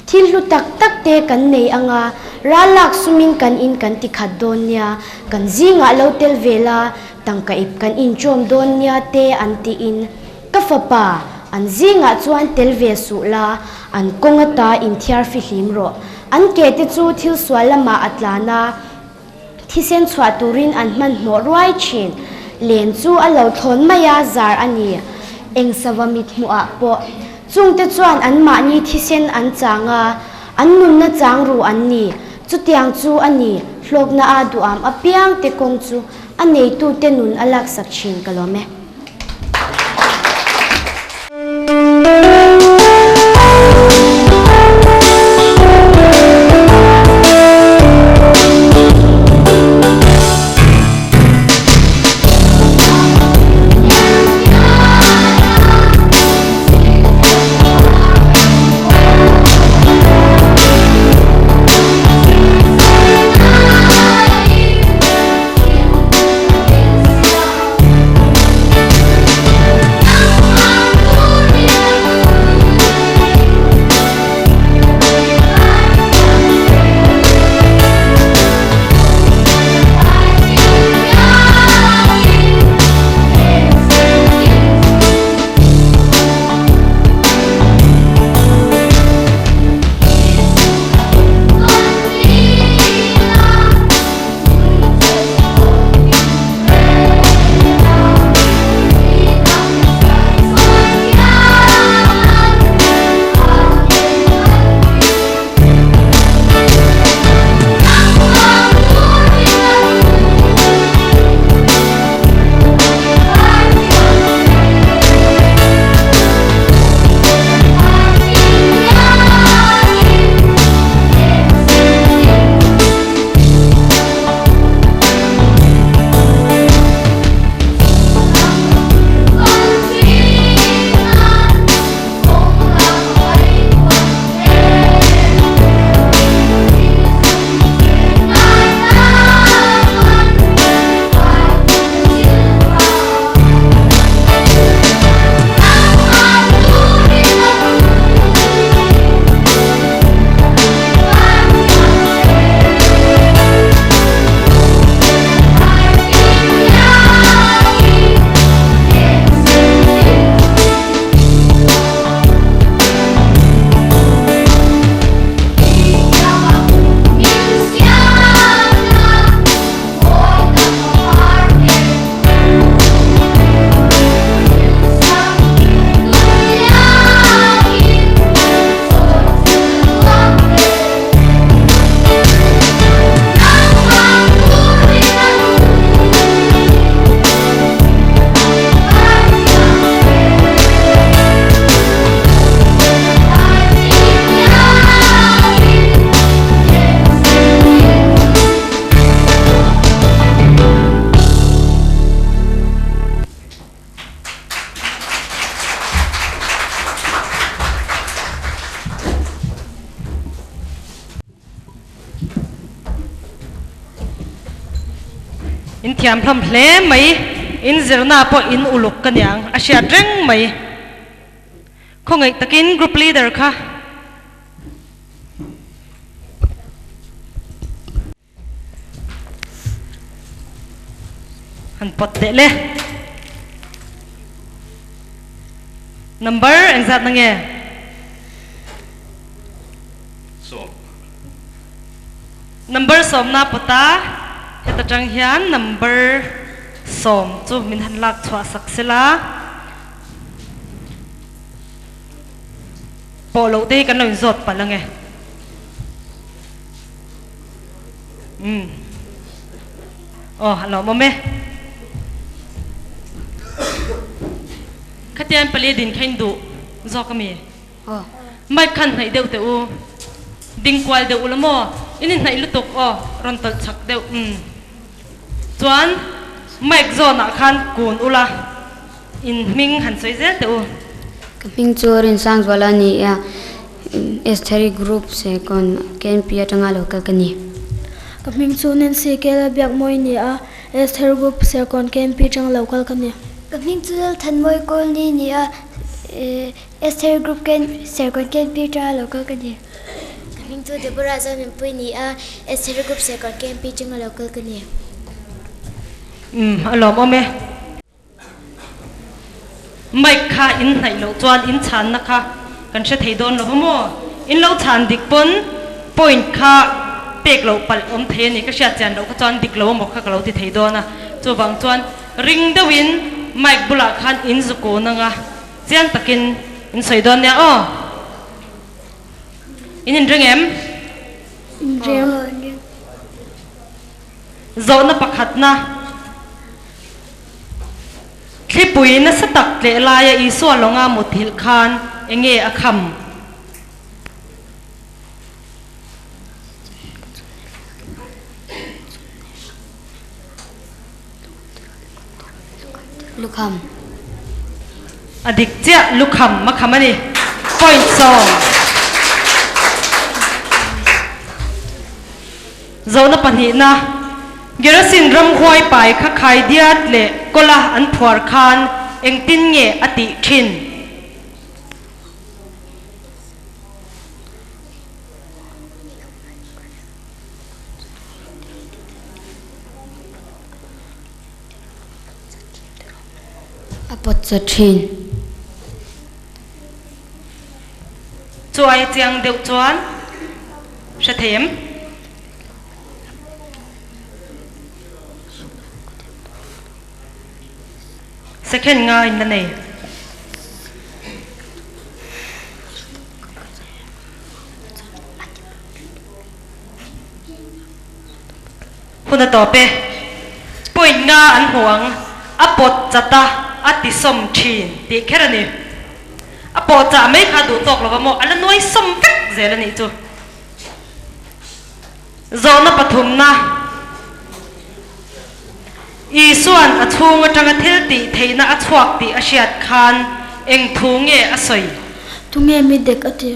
thil lu tak tak te kan nei anga ralak sumin kan in kan tikhat don nia kan zinga lo tel vela tangka ip kan in chom don nia te anti in kafapa an zinga chuan tel ve su la an kongata in thiar fi hlim ro an ke te chu thil swalama atlana thisen chwa turin an man hmo ruai chin len chu alo thon maya zar ani eng sawamit mu a po chung te chuan an ma ni thisen an changa an nun na chang ru an ni chu tiang chu ani hlok na a du am apiang te kong chu anei tu te nun alak sak chin kalome in thiam thlam hle mai in zirna po in uluk kanyang asia dreng mai khongai takin group leader kha han pot de le number and zat nange so number somna pota heta chang hian number สมจูมินหันลักชัวสักเสลาโปโลเตกันหน่อยจดไปแล้วไงอ๋อฮัลโหลมาเมขัดแย้งไปเรียดินแค่ดูจอกมีไม่คันไหนเดียวแต่อูดิ่งควายเดียวอุละโมอินิไหนลุตุกอ๋อรอนตัดชักเดียวจวนไม่กโซนักขันกูนอุละอินมิงหันสวยเจ๊แต่อูมิงจูรินสังวลานี่เอสเทอรี่กรุ๊ปเซคอนเกนพิอาจังอาโลกกันนี่กับมิงจูนินซีเกลเบียกมวยนี่เอสเทอร์กรุ๊ปเซคอนเกนปีจังโลกกันนี่กับมิงจูทันมวยกอลนี่เอสเทอร์กรุ๊ปเกนเซคอนเกนปีจังโลกกันนี่กับมิงจูเดบราซามินปุยนี่เอสเทอร์กรุ๊ปเซคอนเกนปีจังโลกกันนี่ฮัลโหลมาเมไม่ค่ะอินไหนเราจวนอินชันนะคะกันเช่นไทยโดนเราพ่อโมอินเราชันดิกปนปอยน์ค่ะเด็กเราปัลอมเทนี่ก็เชื่อใจเราก็จวนดิกเราหมกค่ะเราที่ไทยโดนนะจวนบางจวนริงเดวินไม่บุลคันอินสุโกนังอ่ะเจียนตะกินอินใส่โดนเนี่ยอ๋ออินเรื่องเอ็มโซนนับขัดนะคลิปปุ๋ยนัสตักเลลายอีส่วนลงอาหมดทิลคานเองอคำลูกคำอดิกเจ้าลูกคำมาคำนี่point 2โซนปัญหานะเยอะสินรำควายไปข้าใครเดียดเละก็ละอันผัวคานเองตินเงอติชินอปอดจะชินจวยเจียงเดียวจวนเสถียรsecond nga in the nameคุณต่อไปป่วยงาอันห่วงอปดจัตตาอติสมชีนตีแค่นี้อปดจะไม่ขาดูตกหรอกว่าอันน้อยสมฟิกเจริญนี่จูโซนปฐุมนะอีส่วนอทุ่งจังเทลติเทน่าอชวกติอาเชียดคานเอ็งทุ่งเงอสอยทุ่งเงมีเด็กอติ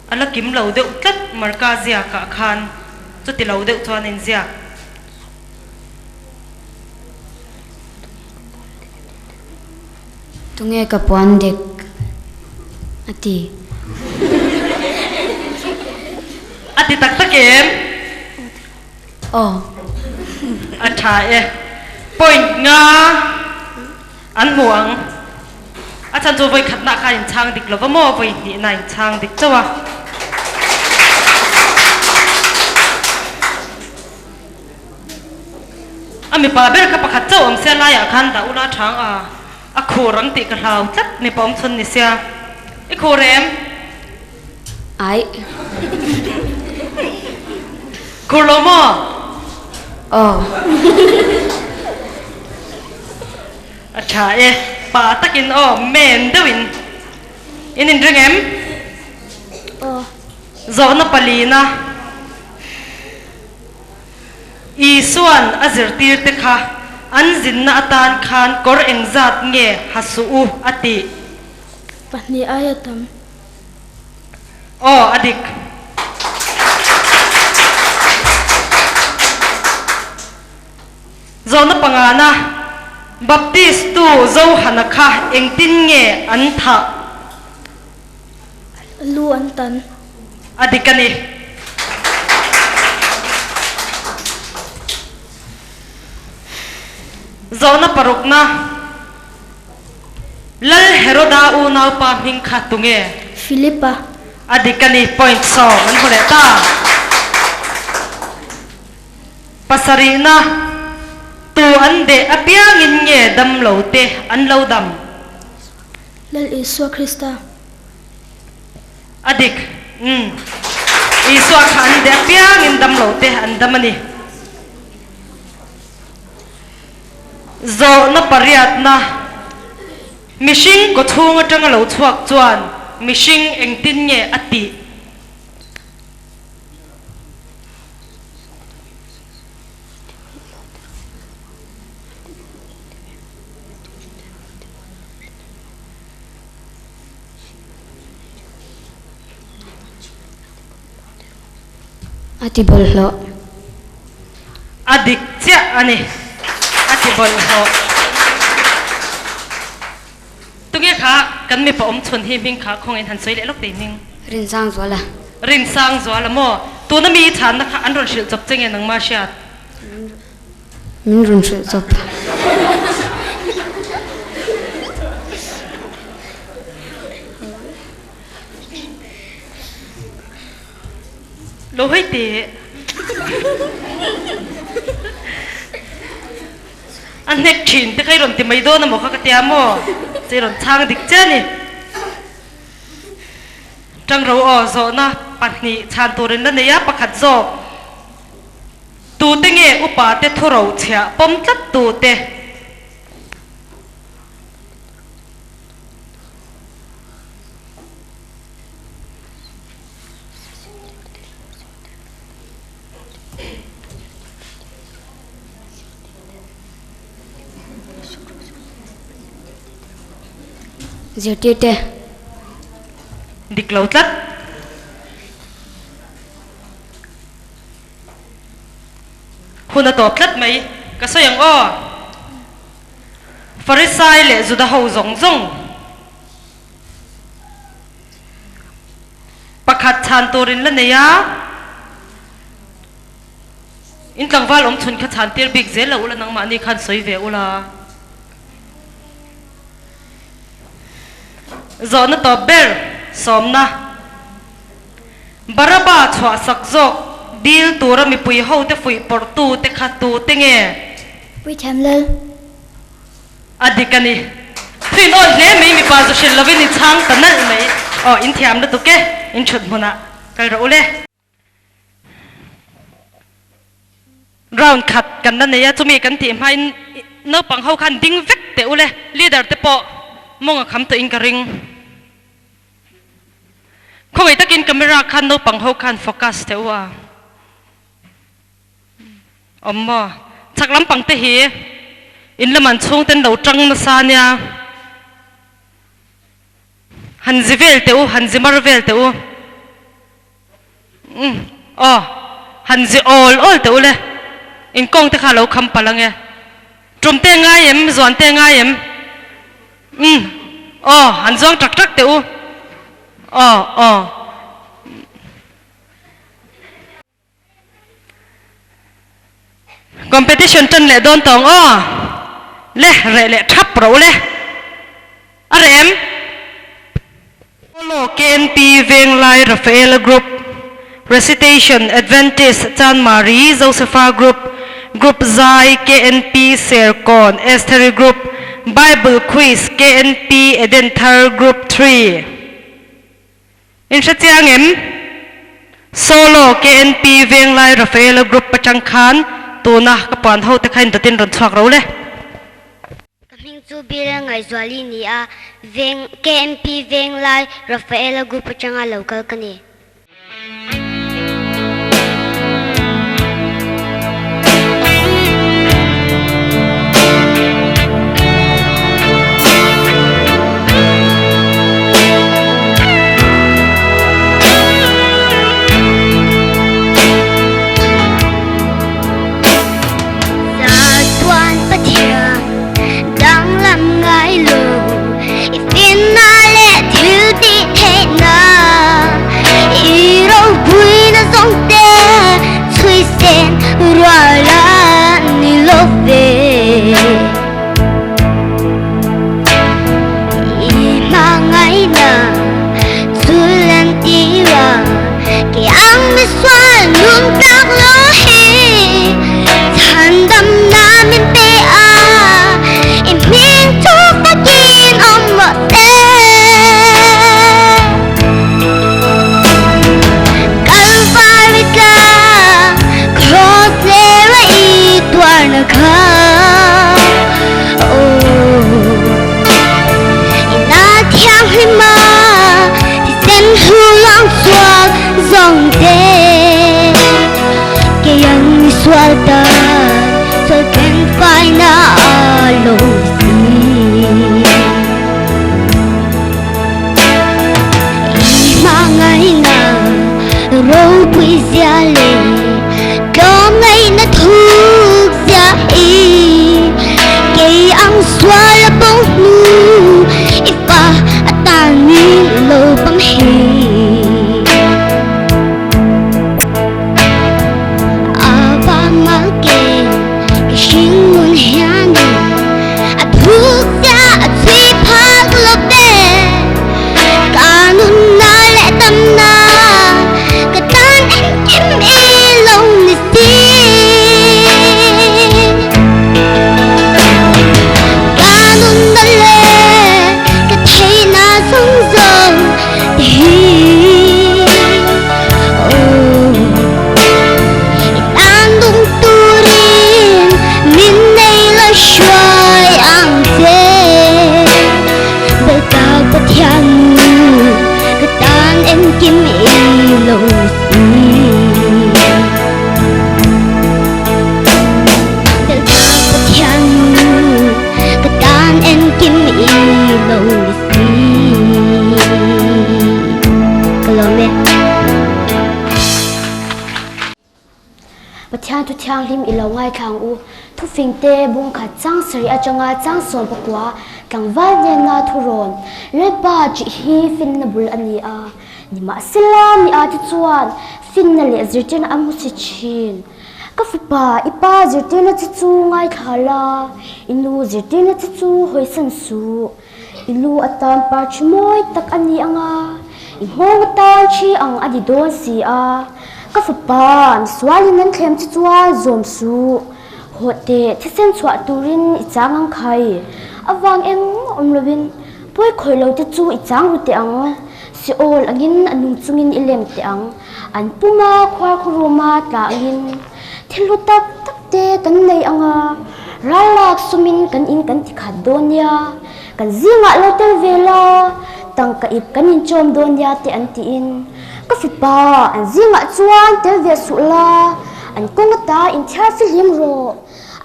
อันละกิมเหลาเดือดจัดมาร์กาเซียกะคานจุดที่เหลาเดือดชวนเอ็นเซียทุ่งเงกับปอนเด็กอติตักตะเกมอ๋ออันชายป่วยงาอันห่วงอาจารย์จะไปขัดหน้าการช่างดิกแล้วก็โม่ไปนี่นายช่างดิกเจ้าวะมีป่าเบลกับปะขัดเจ้าอมเสียลายอาคันดาอุลาช้างอะโครังติกระเราจัดในปอมชนนิเสียไอโคเรมไอโคโลโมอ๋ออาชาป่าตะกินเมนเดวินอินินเรื่องเอ็มโซนปาลีนะอีส่วนอาจิรตีร์ติค่ะอันจินนาตานคานกอร์เองจัดเงฮัสูอติปัจจุบันอาตัมอดิกโซนปังอานะบัพติสตูโซฮันค่ะเองตินเงอันทะลูอันตันอดิกันนี่โซนปรุกนะลลเฮโรดาอูนาปามิงขัดตุงเงฟิลิปปาอดิกันนี่point 2มันคนเดต้า pasari na tu an de apiang in nge dam lo te an lo dam lal Iswa Krista adik iswa khan de apiang in dam lo te an damani zo na pariat na mishing ko thunga tanga lo chuak chuan mishing engtin nge ati ati bollo adik tia ani ati bol ho tunge kha kan mi pa om chun hi ming kha khong in han soi le lok te ning rin sang zwala rin sang zo la mo tu na mi than na kha an ron shil chop chenge nang ma shat min run se zop lo hoi te an nek thin te kai ron ti mai do na mo kha ka tia mo che ron chang dik cha ni tang ro o zo na pahni chan turin la ne ya pakhat zo tu te nge upa te thoro chha pom tlat tu te zirtite dik lo tlat huna top tlat mai ka so yang o farisai le zuda ho zong zong pakhat chan torin la neya in tlangwal om chun kha chan tir big zel la ula nang ma ni khan soi ve ula zo na to ber som na baraba chwa sak zok dil tura mi pui ho te fui por tu te kha tu te nge pui tham lal adikani thin on le mi mi pa zo shil lovin ni chang tanal mai o in thiam na tu ke in chut muna kai ro le round khat kan na ne ya chumi kan ti mai no pang ho khan ding vek te ule leader te po mong kham to in ka ring khoi takin camera khan no pang ho khan focus te wa amma chaklam pang te hi in laman chung ten lo tang na sa nya han zivel te u han zimar vel te u han zi all te u le in kong te kha lo kham palang e trum te nga yem zon te nga yem han zong trak trak te u competition chân le don tong le re le thap ro le arem follow KNP veng lai Rafael group recitation Adventist Chan Marie Josepha group group Zai KNP Serkon Esther group Bible quiz KNP Edenthar group 3 in Shatiang em solo KNP veng lai Rafael group pachang khan tu na kapan ho te khain tatin ron chhuak ro le kaming chu bira ngai zwali ni a veng KNP veng lai Rafael group changa local kani swala bông nu ifa atani lo bang hi ava malke kishin mun hiani athukya athi phak lo be kanun na le tam na katan kim e long ni ti kanun na le kathai na song song hi an dung turin min nei la shwai ang te bel ta pathian katan em kim e lo si bel ta pathian katan em kim e lo si kalome Pathian tu Thianghlim ilo ngai thang u thu phing te bung kha chang sari achanga chang son pakwa tlang wal ne na thuron le pa chi hi fin na bul ani a ni ma silam ni a ti chuan fin na le zirten amu si chin ka fu pa ipa zirten na chi chu ngai thala inu zirten na chi chu hoi san su ilu atan pa chi moi tak ani anga i hong tan chi ang adi don si a ka fu pa am swali nan thlem chi chuan zom su hote thisen chwa turin i changang khai awang eng omlovin poi khoilo te chu i chang ru te ang si ol angin anung chungin ilem te ang an puma khwar khuruma ta angin thilu tak tak te kan nei anga ralak sumin kan in kan ti khat donia kan zinga lo tel vela tang ka ip kan in chom donia te an ti in ka fi pa an zinga chuan tel ve su la an kongata in thia fi hlim ro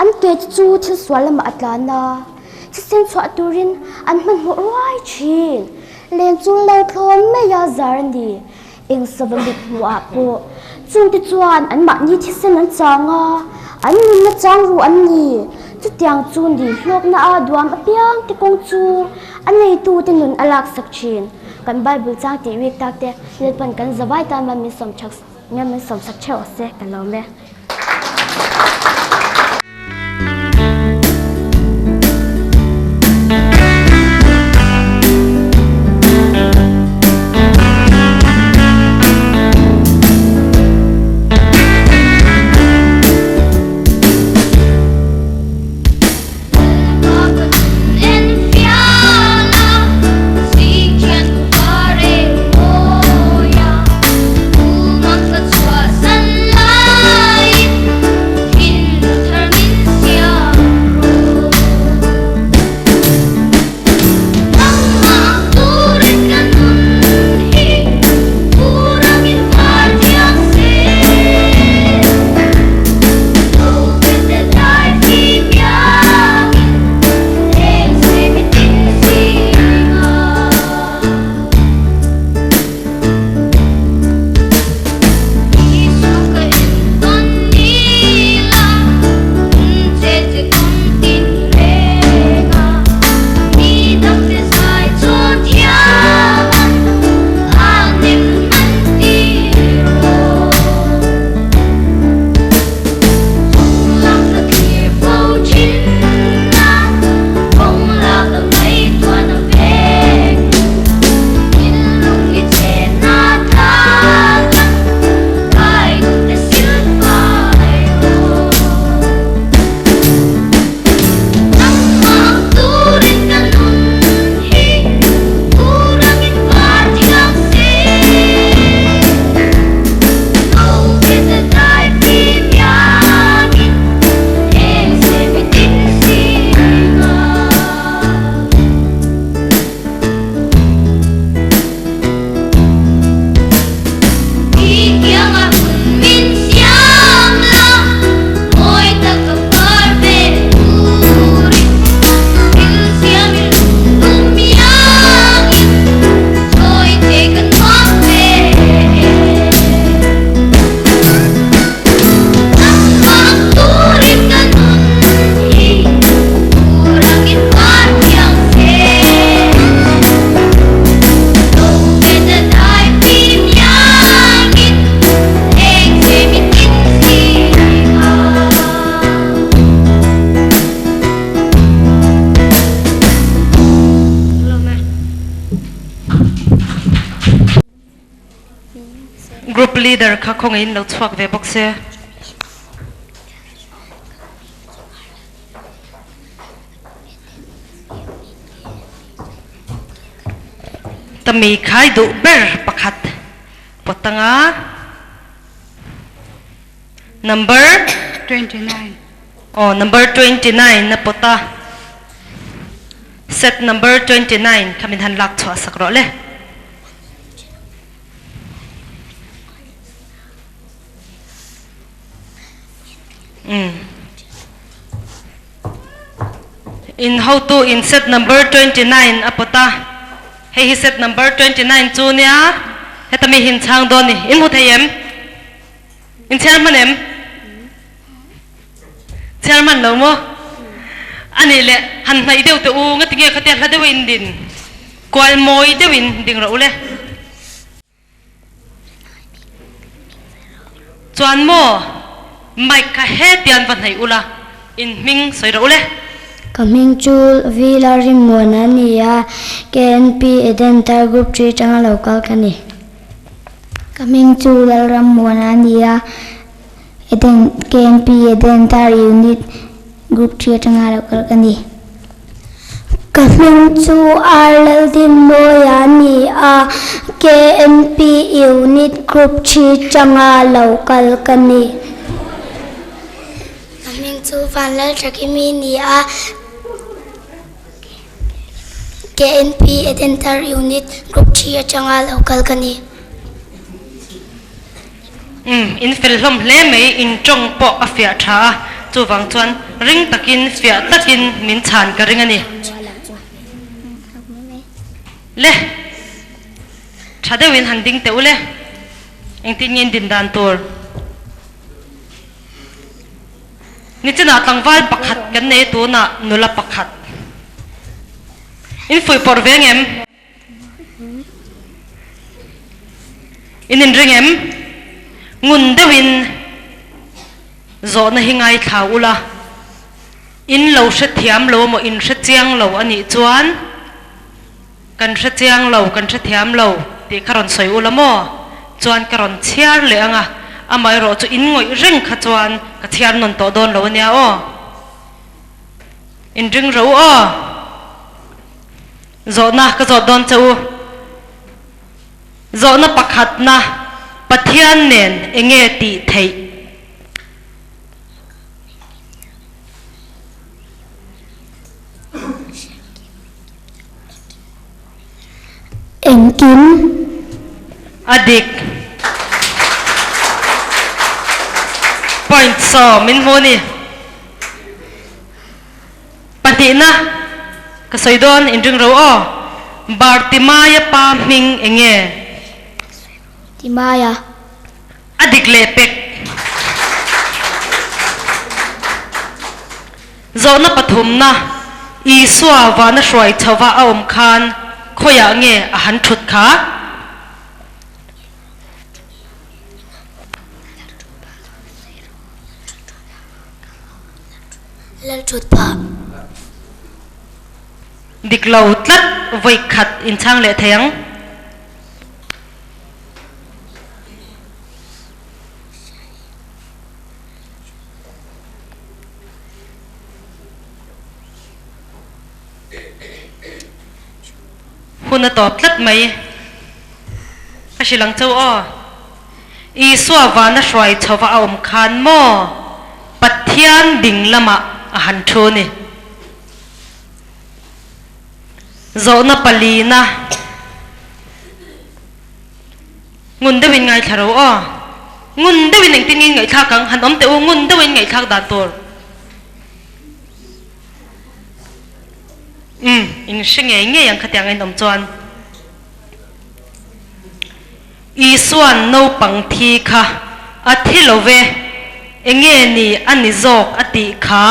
an ke chu thil swalama atlana thisen chwa turin an man mo roi chin len chu lo thom me ya zarandi eng savamit wa po chung ti chuan an ma ni thisen an changa an nun na chang ru an ni chu tiang chun di hlok na a duam apiang ti kong chu an nei tu te nun alak sak chin kan bible chang ti wik tak te lelpan kan zawai ta ma min som chak ngam min som sak cheu se kan lo me San lai leader kha khong in lo chuak ve bok se tami khai du ber pakhat potanga number 29 oh number 29 na pota set number 29 khamin han lak chwa sakro le in how to in set number 29 apota hey hi set number 29 chu nia hetami hin chang don ni in huthayem in chairman em chairman lo mo ani le han nai deu te u nga tinge khate hla deu in din kwal moi deu in ding ro le chuan mo mai ka he tian van hai ula in ming soi ro le Kaming chul vila rimona niya KNP Edenta Group 3 changa local kani. Kaming chul ramona niya KNP Edenta Unit Group 3 changa local kani. Kaming chu arlal din moya niya KNP Unit Group 3 changa local kani. Kaming chu vanlal chakimi niya KNP Edenta Unit Group 3 changa local kani. in filhom hle mei in chong po a fia tha chu wang chuan ring takin fia takin min chan ka ring ani le thadewin handing te ule engtin yin din dan tur ni china tangwal pakhat kan nei tu na nula pakhat in foi por vengem in ringem ngun dewin zo na hingai thaula in lo sha thiam lo mo in sha chiang lo ani chuan kan sha chiang lo kan sha thiam lo ti karon soi ula mo chuan karon chiar le anga amai ro chu in ngoi reng kha chuan ka thiar non to don lo ania o in ring ro o zo na ka zo don chu zo na pakhat na pathian nen enge ti thei Engkim adik point so min honi patina ka soidon in ring ro o bartimaya pa ming enge Timaya adik lepek zo na pathum na I swa wa na shwai chawa aom khan khoya nge a han thut kha Lal chut pa diklau tlat voi khat in chang le theng huna top tlat mai a shilang chau o I swa wa na shwai chawa aom khan mo pathian ding lama a han thu ni zo na palina ngun dewin ngai tharo o ngun dewin eng tin ngai tha kang han om te u ngun dewin ngai thak dan tor in shinge nge yang khatyang ai nom chuan I swan Naupang thi kha a thilove enge ni ani zok ati kha